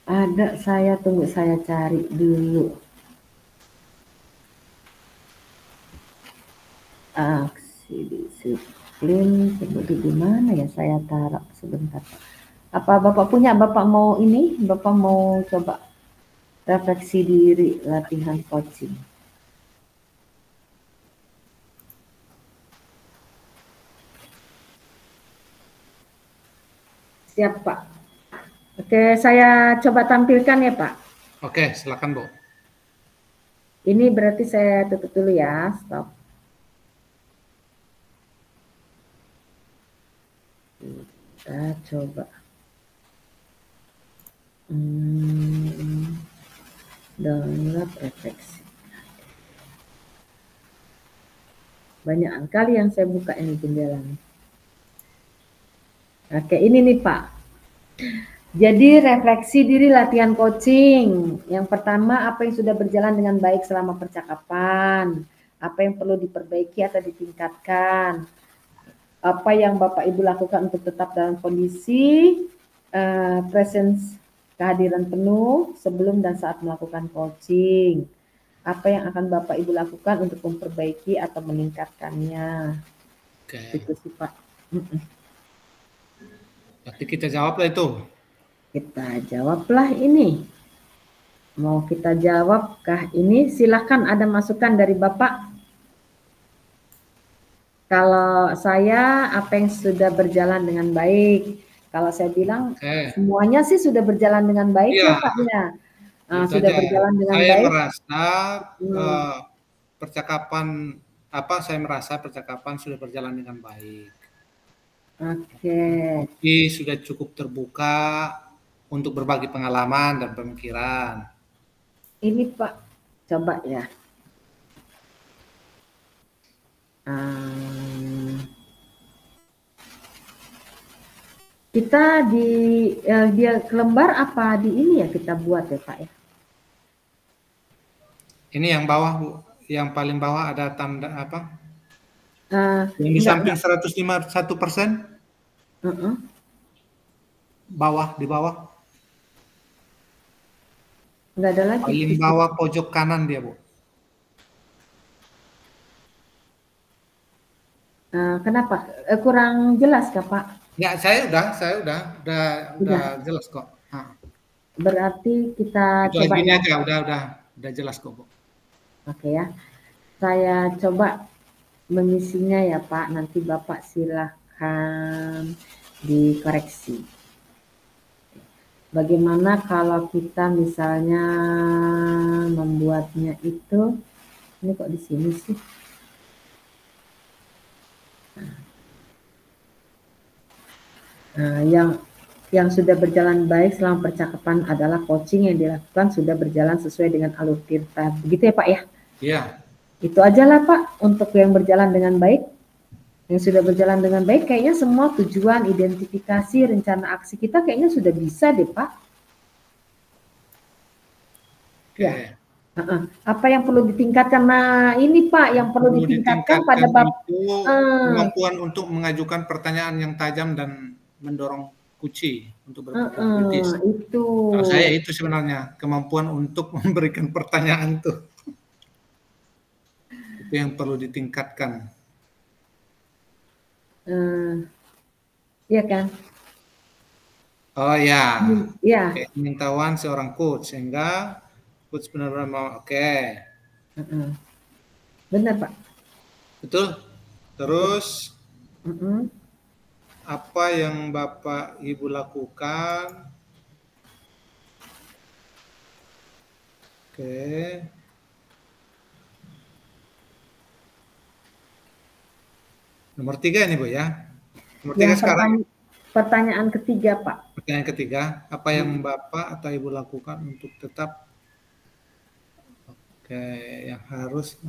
Ada, saya tunggu, saya cari dulu. Aksi disiplin, seperti di mana ya saya taruh sebentar. Apa Bapak punya? Bapak mau ini? Bapak mau coba refleksi diri latihan coaching? Siap, Pak. Oke, saya coba tampilkan ya, Pak. Oke, silakan, Bu. Ini berarti saya tutup dulu ya, stop. Kita coba. Download refleksi. Banyak kali yang saya buka ini jendelanya. Oke, ini nih Pak. Jadi refleksi diri latihan coaching. Yang pertama, apa yang sudah berjalan dengan baik selama percakapan? Apa yang perlu diperbaiki atau ditingkatkan? Apa yang Bapak Ibu lakukan untuk tetap dalam kondisi presence kehadiran penuh sebelum dan saat melakukan coaching? Apa yang akan Bapak Ibu lakukan untuk memperbaiki atau meningkatkannya? Oke. Itu sih Pak. Nanti kita jawablah itu. Kita jawablah ini. Mau kita jawabkah ini? Silahkan ada masukan dari Bapak. Kalau saya, apa yang sudah berjalan dengan baik? Kalau saya bilang, semuanya sih sudah berjalan dengan baik ya Pak ya. Sudah berjalan dengan baik. Saya merasa saya merasa percakapan sudah berjalan dengan baik. Oke. Jadi sudah cukup terbuka untuk berbagi pengalaman dan pemikiran. Ini Pak, coba ya. Kita dia lembar apa di ini ya kita buat ya Pak ya? Ini yang bawah Bu, yang paling bawah ada tanda apa? Yang di samping 151%? Bawah, di bawah. Enggak ada lagi. Paling bawah pojok kanan dia Bu. Kenapa? Kurang jelas kah Pak? Ya, saya udah jelas kok. Berarti kita itu coba gini ya. Aja, udah jelas kok Bu. Oke ya. Saya coba mengisinya ya Pak. Nanti Bapak silahkan dikoreksi. Bagaimana kalau kita misalnya membuatnya itu, ini kok di sini sih? Yang sudah berjalan baik selama percakapan adalah coaching yang dilakukan sudah berjalan sesuai dengan alur tirta. Begitu ya Pak ya? Iya. Itu aja lah Pak untuk yang berjalan dengan baik. Yang sudah berjalan dengan baik kayaknya semua tujuan, identifikasi, rencana aksi kita kayaknya sudah bisa deh Pak. Okay. Ya. Apa yang perlu ditingkatkan? Nah ini Pak yang perlu ditingkatkan pada bab kemampuan untuk mengajukan pertanyaan yang tajam dan mendorong kuci untuk berpikir kritis. Itu. Kalau saya itu sebenarnya kemampuan untuk memberikan pertanyaan tuh. Itu yang perlu ditingkatkan. Iya kan? Oh ya. Iya. Pengetahuan seorang coach sehingga coach benar-benar mau oke. Benar Pak. Betul. Terus apa yang Bapak Ibu lakukan? Oke. Nomor 3 ini Bu ya. Nomor 3 sekarang. Pertanyaan ketiga Pak. Pertanyaan ketiga, apa yang Bapak atau Ibu lakukan untuk tetap yang harus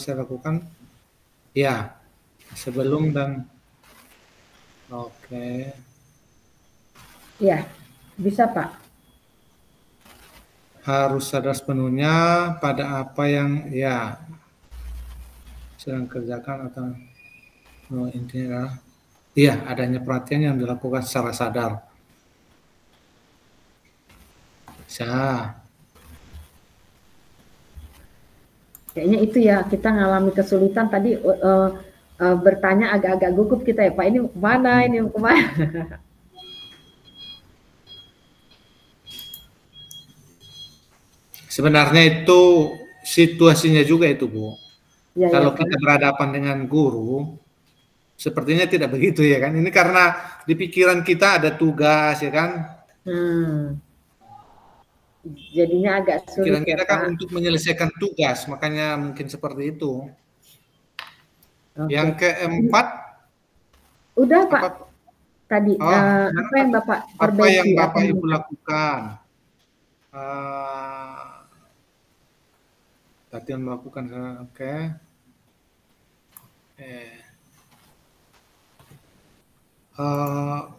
saya lakukan Ya, sebelum dan oke. Ya, bisa Pak. Harus sadar sepenuhnya pada apa yang ya sedang kerjakan atau intinya iya adanya perhatian yang dilakukan secara sadar. Bisa. Kayaknya itu ya, kita ngalami kesulitan tadi bertanya agak-agak gugup kita ya Pak, ini kemana, ini kemana. Sebenarnya itu situasinya juga itu, Bu. Ya, ya Kalau Pak. kita berhadapan dengan guru, sepertinya tidak begitu ya kan. Ini karena di pikiran kita ada tugas ya kan. Jadinya agak sulit Pikiran ya kita kan Pak. untuk menyelesaikan tugas, makanya mungkin seperti itu. Yang Oke. keempat, Udah Pak, apa? tadi Oh, apa yang Bapak apa yang perbaiki atau Bapak Ibu meningkat? lakukan? Uh, Latihan melakukan, oke. Uh,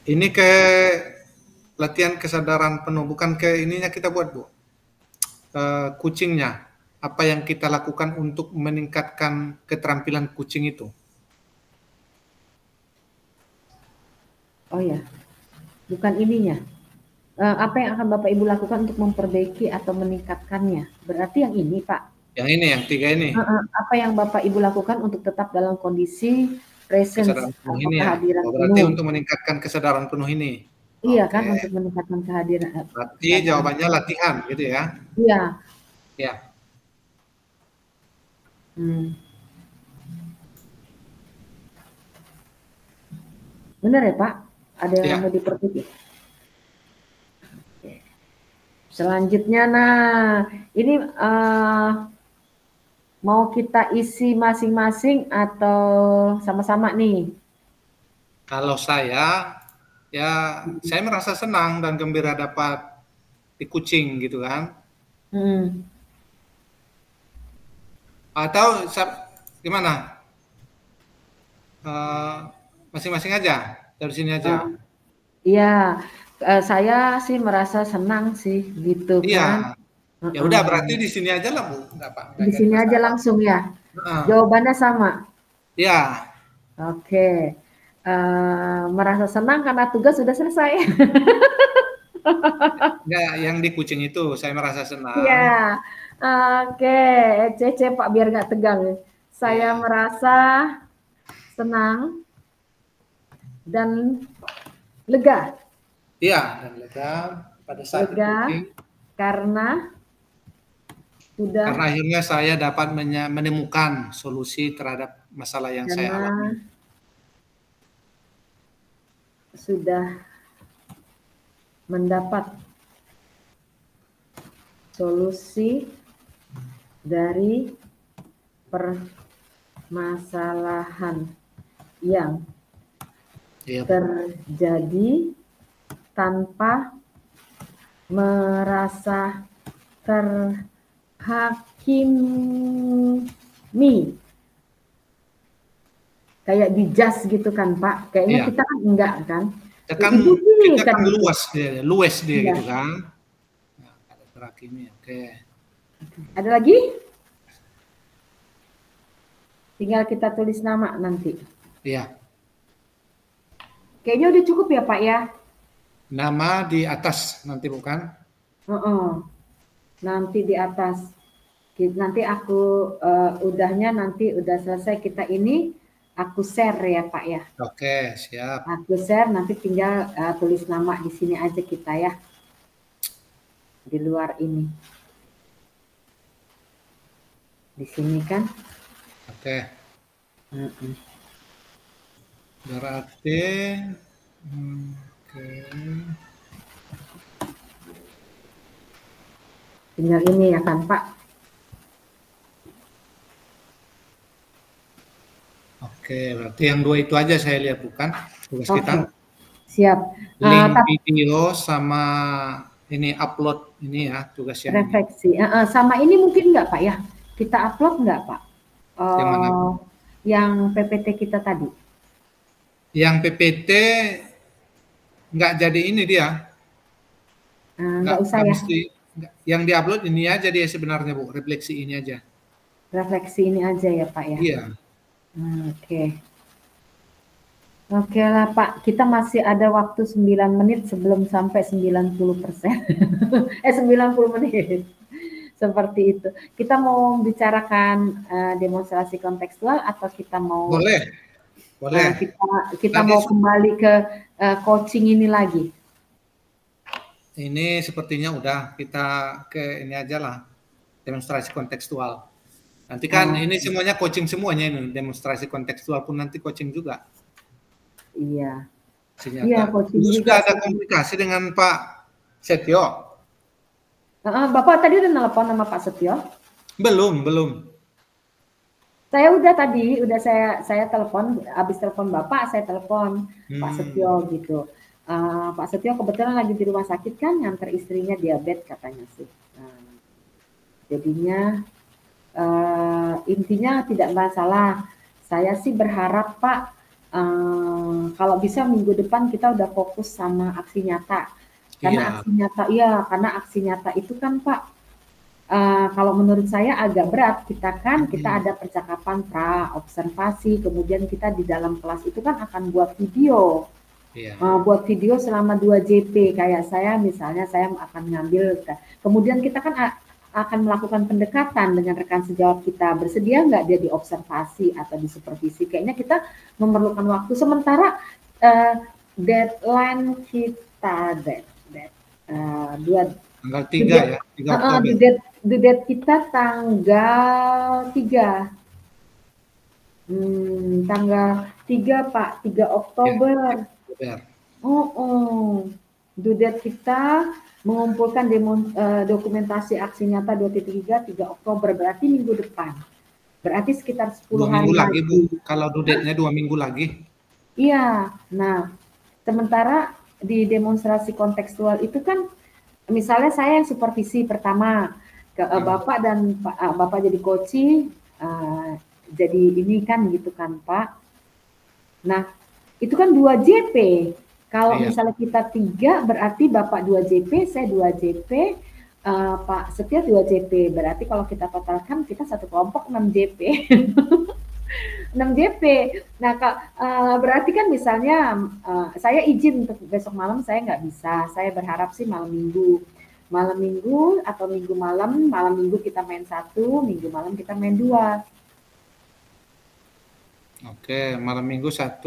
ini ke latihan kesadaran penuh, bukan ke ininya kita buat, Bu. Kucingnya, apa yang kita lakukan untuk meningkatkan keterampilan kucing itu? Oh ya, bukan ininya. Apa yang akan Bapak Ibu lakukan untuk memperbaiki atau meningkatkannya? Berarti yang ini Pak. Yang ini, yang tiga ini. Apa yang Bapak Ibu lakukan untuk tetap dalam kondisi presence atau kehadiran Oh, berarti penuh? untuk meningkatkan kesadaran penuh ini. Iya kan, untuk meningkatkan kehadiran. Berarti jawabannya latihan, gitu ya? Iya. Ya. Benar ya Pak? Ada yang Ya. mau diperbaiki? Selanjutnya, nah ini mau kita isi masing-masing atau sama-sama nih? Kalau saya, ya saya merasa senang dan gembira dapat di kucing gitu kan. Atau gimana? Masing-masing aja, dari sini aja. Iya, saya sih merasa senang sih gitu kan. Iya. Ya udah berarti di sini aja lah Bu, Di sini aja langsung ya. Jawabannya sama. Iya. Oke. Merasa senang karena tugas sudah selesai. Enggak, yang di kucing itu saya merasa senang. Iya. Oke, Cece Pak biar nggak tegang. Saya merasa senang dan lega. Iya, dan lega pada saat lega itu. Karena akhirnya saya dapat menemukan solusi terhadap masalah yang saya alami. Sudah mendapat solusi dari permasalahan yang terjadi tanpa merasa terhakimi. Kayak dijudge gitu kan Pak. Kayaknya kita kan enggak kan. Kita kan luas dia gitu kan. Nah, ada terhakimi, oke. Ada lagi? Tinggal kita tulis nama nanti. Iya. Kayaknya udah cukup ya Pak ya. Nama di atas nanti bukan? Nanti di atas. Nanti aku udahnya nanti udah selesai kita ini aku share ya Pak ya. Oke, siap. Aku share nanti tinggal tulis nama di sini aja kita ya. Di luar ini. Di sini kan? Oke. Berarti tinggal ini ya kan Pak. Oke, berarti yang dua itu aja saya lihat bukan tugas kita. Siap. Link video sama ini upload ini ya tugas yang refleksi. Sama ini mungkin nggak Pak ya? Kita upload nggak Pak? Yang mana? Yang PPT kita tadi. Yang PPT nggak jadi ini dia. Nggak usah ya. Mesti, yang diupload ini aja dia sebenarnya Bu, refleksi ini aja. Refleksi ini aja ya Pak ya? Iya. Oke. Oke lah Pak, kita masih ada waktu 9 menit sebelum sampai 90%. 90 menit. Seperti itu. Kita mau bicarakan demonstrasi kontekstual atau kita mau... Boleh. Boleh. Kita mau kembali ke coaching ini lagi. Ini sepertinya udah kita ke ini aja lah, demonstrasi kontekstual. Nanti kan ini semuanya coaching semuanya ini, demonstrasi kontekstual pun nanti coaching juga. Iya. Iya, coaching sudah ada komunikasi dengan Pak Setio. Bapak tadi udah nelpon sama Pak Setio? Belum. Saya udah tadi, saya telepon, habis telepon Bapak, saya telepon Pak Setio gitu. Pak Setio kebetulan lagi di rumah sakit kan, nganter istrinya diabetes katanya sih. Jadinya intinya tidak masalah. Saya sih berharap Pak, kalau bisa minggu depan kita udah fokus sama aksi nyata. Karena karena aksi nyata itu kan Pak, kalau menurut saya agak berat. Kita ada percakapan observasi, kemudian kita di dalam kelas itu kan akan buat video. Buat video selama 2 JP, kayak saya misalnya saya akan ngambil, kemudian kita kan akan melakukan pendekatan dengan rekan sejawat kita, bersedia nggak dia diobservasi atau disupervisi, kayaknya kita memerlukan waktu, sementara deadline kita tanggal 3 ya, 3 Oktober. Date kita tanggal 3. Tanggal 3 Pak, 3 Oktober. Date kita mengumpulkan dokumentasi aksi nyata 2.3 3 Oktober, berarti minggu depan. Berarti sekitar 10 hari lagi Bu. Kalau date-nya 2 minggu lagi. Iya. Nah, sementara di demonstrasi kontekstual itu kan misalnya saya yang supervisi pertama, Bapak dan Bapak jadi coaching, jadi ini kan gitu kan Pak. Nah, itu kan 2 JP. Kalau misalnya kita 3, berarti Bapak 2 JP, saya 2 JP, Pak Setio 2 JP. Berarti kalau kita totalkan, kita satu kelompok 6 JP. 6 JP. Nah, berarti kan misalnya saya izin untuk besok malam saya nggak bisa. Saya berharap sih malam minggu atau malam minggu kita main 1, minggu malam kita main 2. Oke, malam minggu 1,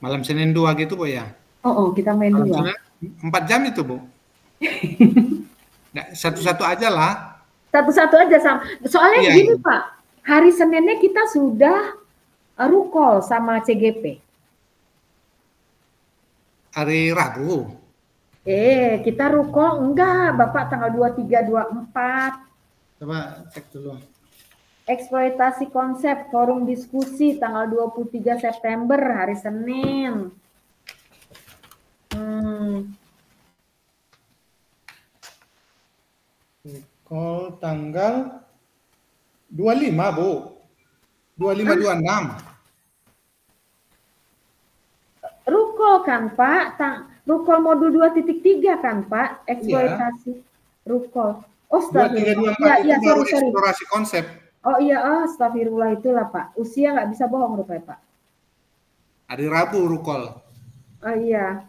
malam Senin 2 gitu Bu ya? Kita main 2. 4 jam itu Bu? Nggak, satu-satu aja lah. Satu-satu aja sama. Soalnya gini Pak, hari Seninnya kita sudah rukol sama CGP. Hari Rabu? Kita rukol enggak, Bapak tanggal 23, 24. Coba cek dulu. Eksploitasi konsep forum diskusi tanggal 23 September hari Senin. Rukol tanggal 25 Bu. 25 26. Rukol kan Pak, rukol modul 2.3 kan Pak, eksploitasi rukol. Oh, iya, sorry. Eksplorasi konsep. Oh iya, astagfirullah, itulah Pak. Usia nggak bisa bohong rupanya Pak. Hari Rabu rukol. Oh iya.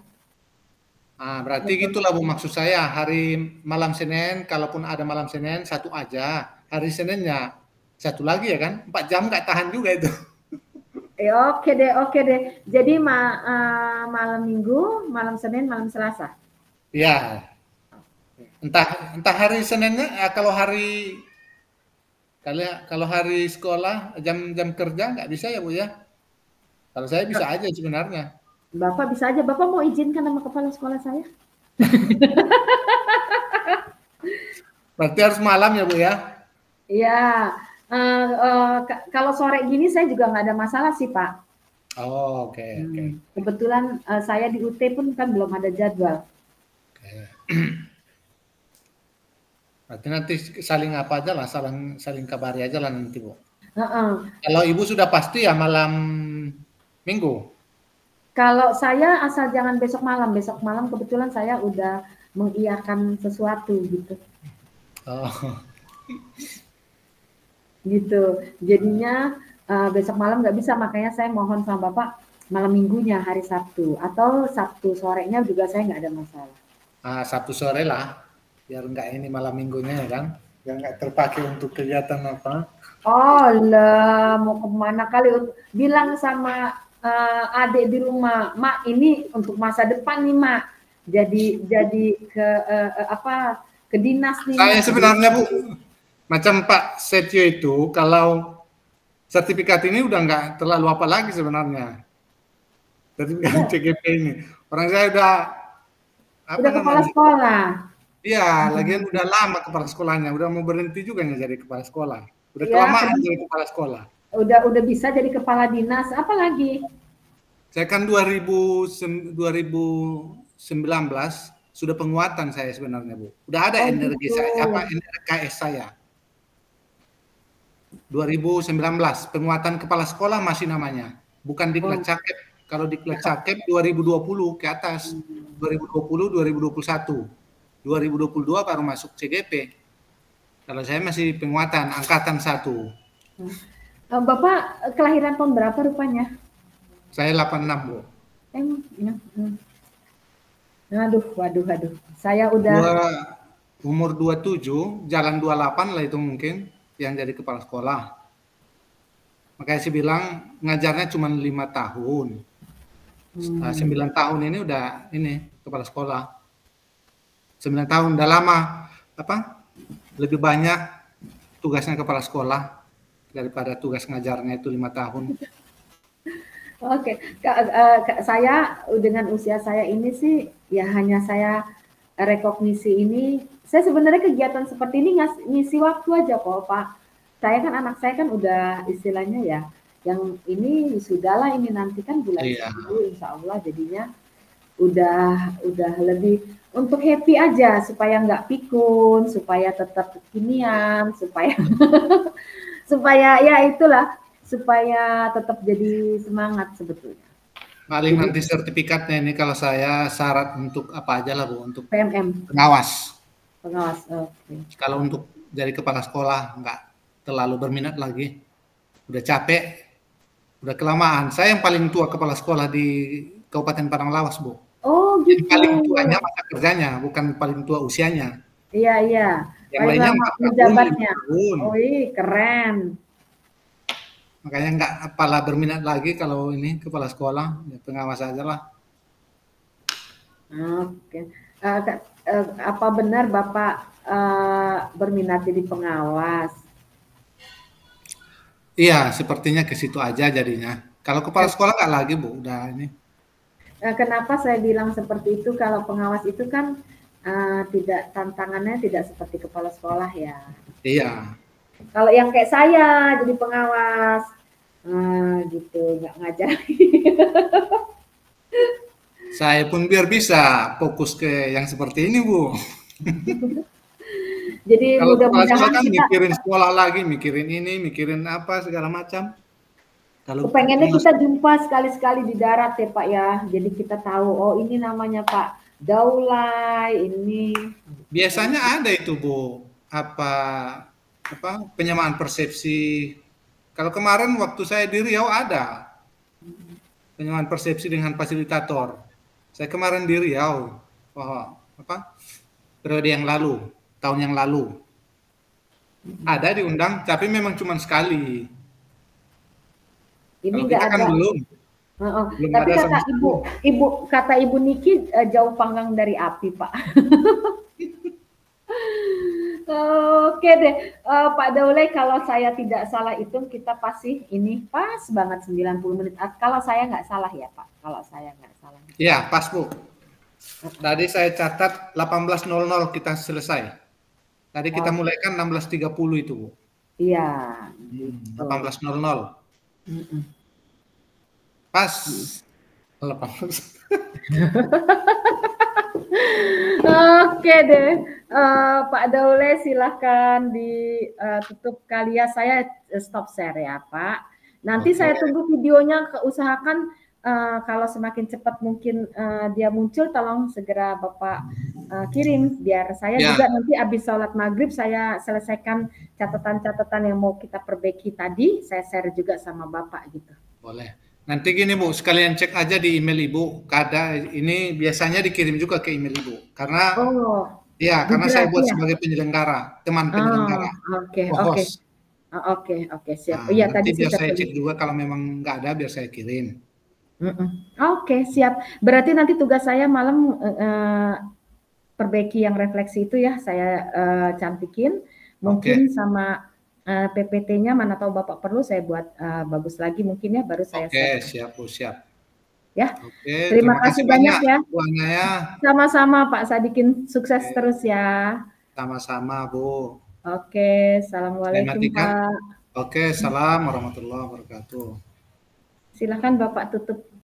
Berarti gitulah Bu maksud saya, hari malam Senin, kalaupun ada malam Senin 1 aja. Hari Seninnya 1 lagi ya kan? 4 jam nggak tahan juga itu. Oke deh. Jadi malam Minggu, malam Senin, malam Selasa. Iya. Entah hari Seninnya, kalau hari sekolah jam kerja nggak bisa ya Bu ya. Kalau saya bisa aja sebenarnya. Bapak bisa aja. Bapak mau izinkan sama kepala sekolah saya? Berarti harus malam ya Bu ya? Iya. Kalau sore gini saya juga nggak ada masalah sih Pak. Oh, oke. Kebetulan saya di UT pun kan belum ada jadwal. Berarti nanti saling apa aja lah, saling kabari aja lah nanti, Bu. Heeh. Kalau Ibu sudah pasti ya malam Minggu? Kalau saya asal jangan besok malam kebetulan saya udah mengiyakan sesuatu gitu. Oh, Gitu. Jadinya besok malam nggak bisa, makanya saya mohon sama Bapak malam minggunya hari Sabtu atau Sabtu sorenya juga saya nggak ada masalah. Sabtu sore lah, biar nggak ini malam Minggunya ya kan, biar nggak terpakai untuk kegiatan apa. Oh lah, mau kemana kali? Bilang sama adik di rumah, Mak ini untuk masa depan nih Mak. Jadi ke apa? Ke dinas nih Saya Mak. sebenarnya Bu, macam Pak Setio itu, kalau sertifikat ini udah nggak terlalu apa lagi sebenarnya. Sertifikat Udah, CGP ini. Orang saya udah apa udah kepala namanya? sekolah. Iya, lagian udah lama kepala sekolahnya, udah mau berhenti juga nih jadi kepala sekolah. Udah Ya, kelamaan jadi kepala sekolah. udah bisa jadi kepala dinas, apa lagi? Saya kan 2019 sudah penguatan saya sebenarnya, Bu. Udah ada Oh energi gitu. saya, NRKS saya. 2019 penguatan kepala sekolah masih namanya, bukan Oh, diklat cakep. Kalau diklat cakep 2020 ke atas, 2020, 2021, 2022 baru masuk CGP. Kalau saya masih penguatan angkatan 1. Bapak kelahiran tahun berapa rupanya? Saya 86, Bu. Ya. Aduh, waduh, waduh. Saya udah Dua, umur 27, jalan 28 lah itu mungkin yang jadi kepala sekolah. Makanya saya bilang ngajarnya cuma 5 tahun. 9 tahun ini udah ini kepala sekolah. 9 tahun udah lama. Apa? Lebih banyak tugasnya kepala sekolah daripada tugas ngajarnya itu 5 tahun. oke. Saya dengan usia saya ini sih ya hanya saya rekognisi ini. Saya sebenarnya kegiatan seperti ini ngisi waktu aja kok, Pak. Saya kan anak saya kan udah istilahnya ya, yang ini sudahlah ini nanti kan bulan Iya. 10 insya Allah jadinya udah lebih untuk happy aja supaya nggak pikun, supaya tetap kekinian, supaya supaya ya itulah supaya tetap jadi semangat sebetulnya. Paling Jadi nanti sertifikatnya ini kalau saya syarat untuk apa aja lah Bu, untuk PMM pengawas. pengawas. Oke. Kalau untuk jadi kepala sekolah nggak terlalu berminat lagi, udah capek, udah kelamaan. Saya yang paling tua kepala sekolah di Kabupaten Padang Lawas, Bu. Oh Yang gitu. paling tuanya masa kerjanya, bukan paling tua usianya. Iya iya. Yang Paling lainnya lama 4 tahun, 5 menjabatnya. tahun. Oh iya keren. Makanya nggak apalah berminat lagi kalau ini kepala sekolah, ya pengawas aja lah. Oke. Apa benar Bapak berminat jadi pengawas? Iya, sepertinya ke situ aja jadinya. Kalau kepala sekolah nggak lagi, Bu, udah ini. Kenapa saya bilang seperti itu? Kalau pengawas itu kan tidak tantangannya tidak seperti kepala sekolah ya. Iya. Kalau yang kayak saya jadi pengawas, gitu nggak ngajar. Saya pun biar bisa fokus ke yang seperti ini, Bu. Jadi Kalau kepala sekolah mudah-mudahan kan kita mikirin sekolah lagi, mikirin ini, mikirin apa segala macam. Kalau kepengennya kita jumpa sekali-sekali di darat ya Pak ya. Jadi kita tahu oh ini namanya Pak Daulay ini. biasanya ada itu, Bu, apa penyamaan persepsi. Kalau kemarin waktu saya di Riau ada penyamaan persepsi dengan fasilitator. Saya kemarin di Riau, periode yang lalu, tahun yang lalu, ada diundang, tapi memang cuma sekali. Ini Kalau nggak kita kan ada. belum Tapi ada kata sama sekali. kata Ibu Niki jauh panggang dari api Pak. Oke deh, Pak Daulay kalau saya tidak salah hitung kita pasti ini pas banget 90 menit. Kalau saya nggak salah ya Pak, kalau saya nggak salah. Iya, pas Bu. Tadi saya catat 18.00 kita selesai. Tadi kita mulai kan 16.30 itu Bu. Iya, gitu. 18.00. Pas. 18. Oke deh, Pak Daule silahkan ditutup kali ya. Saya stop share ya Pak. Nanti Oke. saya tunggu videonya, usahakan kalau semakin cepat mungkin dia muncul, tolong segera Bapak kirim biar saya Ya, juga nanti habis sholat maghrib saya selesaikan catatan-catatan yang mau kita perbaiki tadi, saya share juga sama Bapak gitu. boleh. Nanti gini Bu, sekalian cek aja di email Ibu. Ini biasanya dikirim juga ke email Ibu. Oh, Karena Google saya lagi buat ya? sebagai penyelenggara, teman Oh, penyelenggara, oke, oke. co-host. Oke, oke, siap. Nah, Iya, nanti tadi biar sudah saya cek tulis. juga kalau memang nggak ada, biar saya kirim. Oke, siap. Berarti nanti tugas saya malam perbaiki yang refleksi itu ya, saya cantikin. Oke, Mungkin sama PPT-nya mana tahu Bapak perlu saya buat bagus lagi mungkin ya, baru saya oke, share. siap Bu, siap. Ya, Oke, terima terima kasih kasih banyak banyak ya. Bu Anaya. Sama-sama Pak Sadikin, sukses Oke, terus ya. sama-sama Bu. Oke, Saya Assalamualaikum matikan. Pak. Oke, salam warahmatullahi wabarakatuh. Silakan Bapak tutup.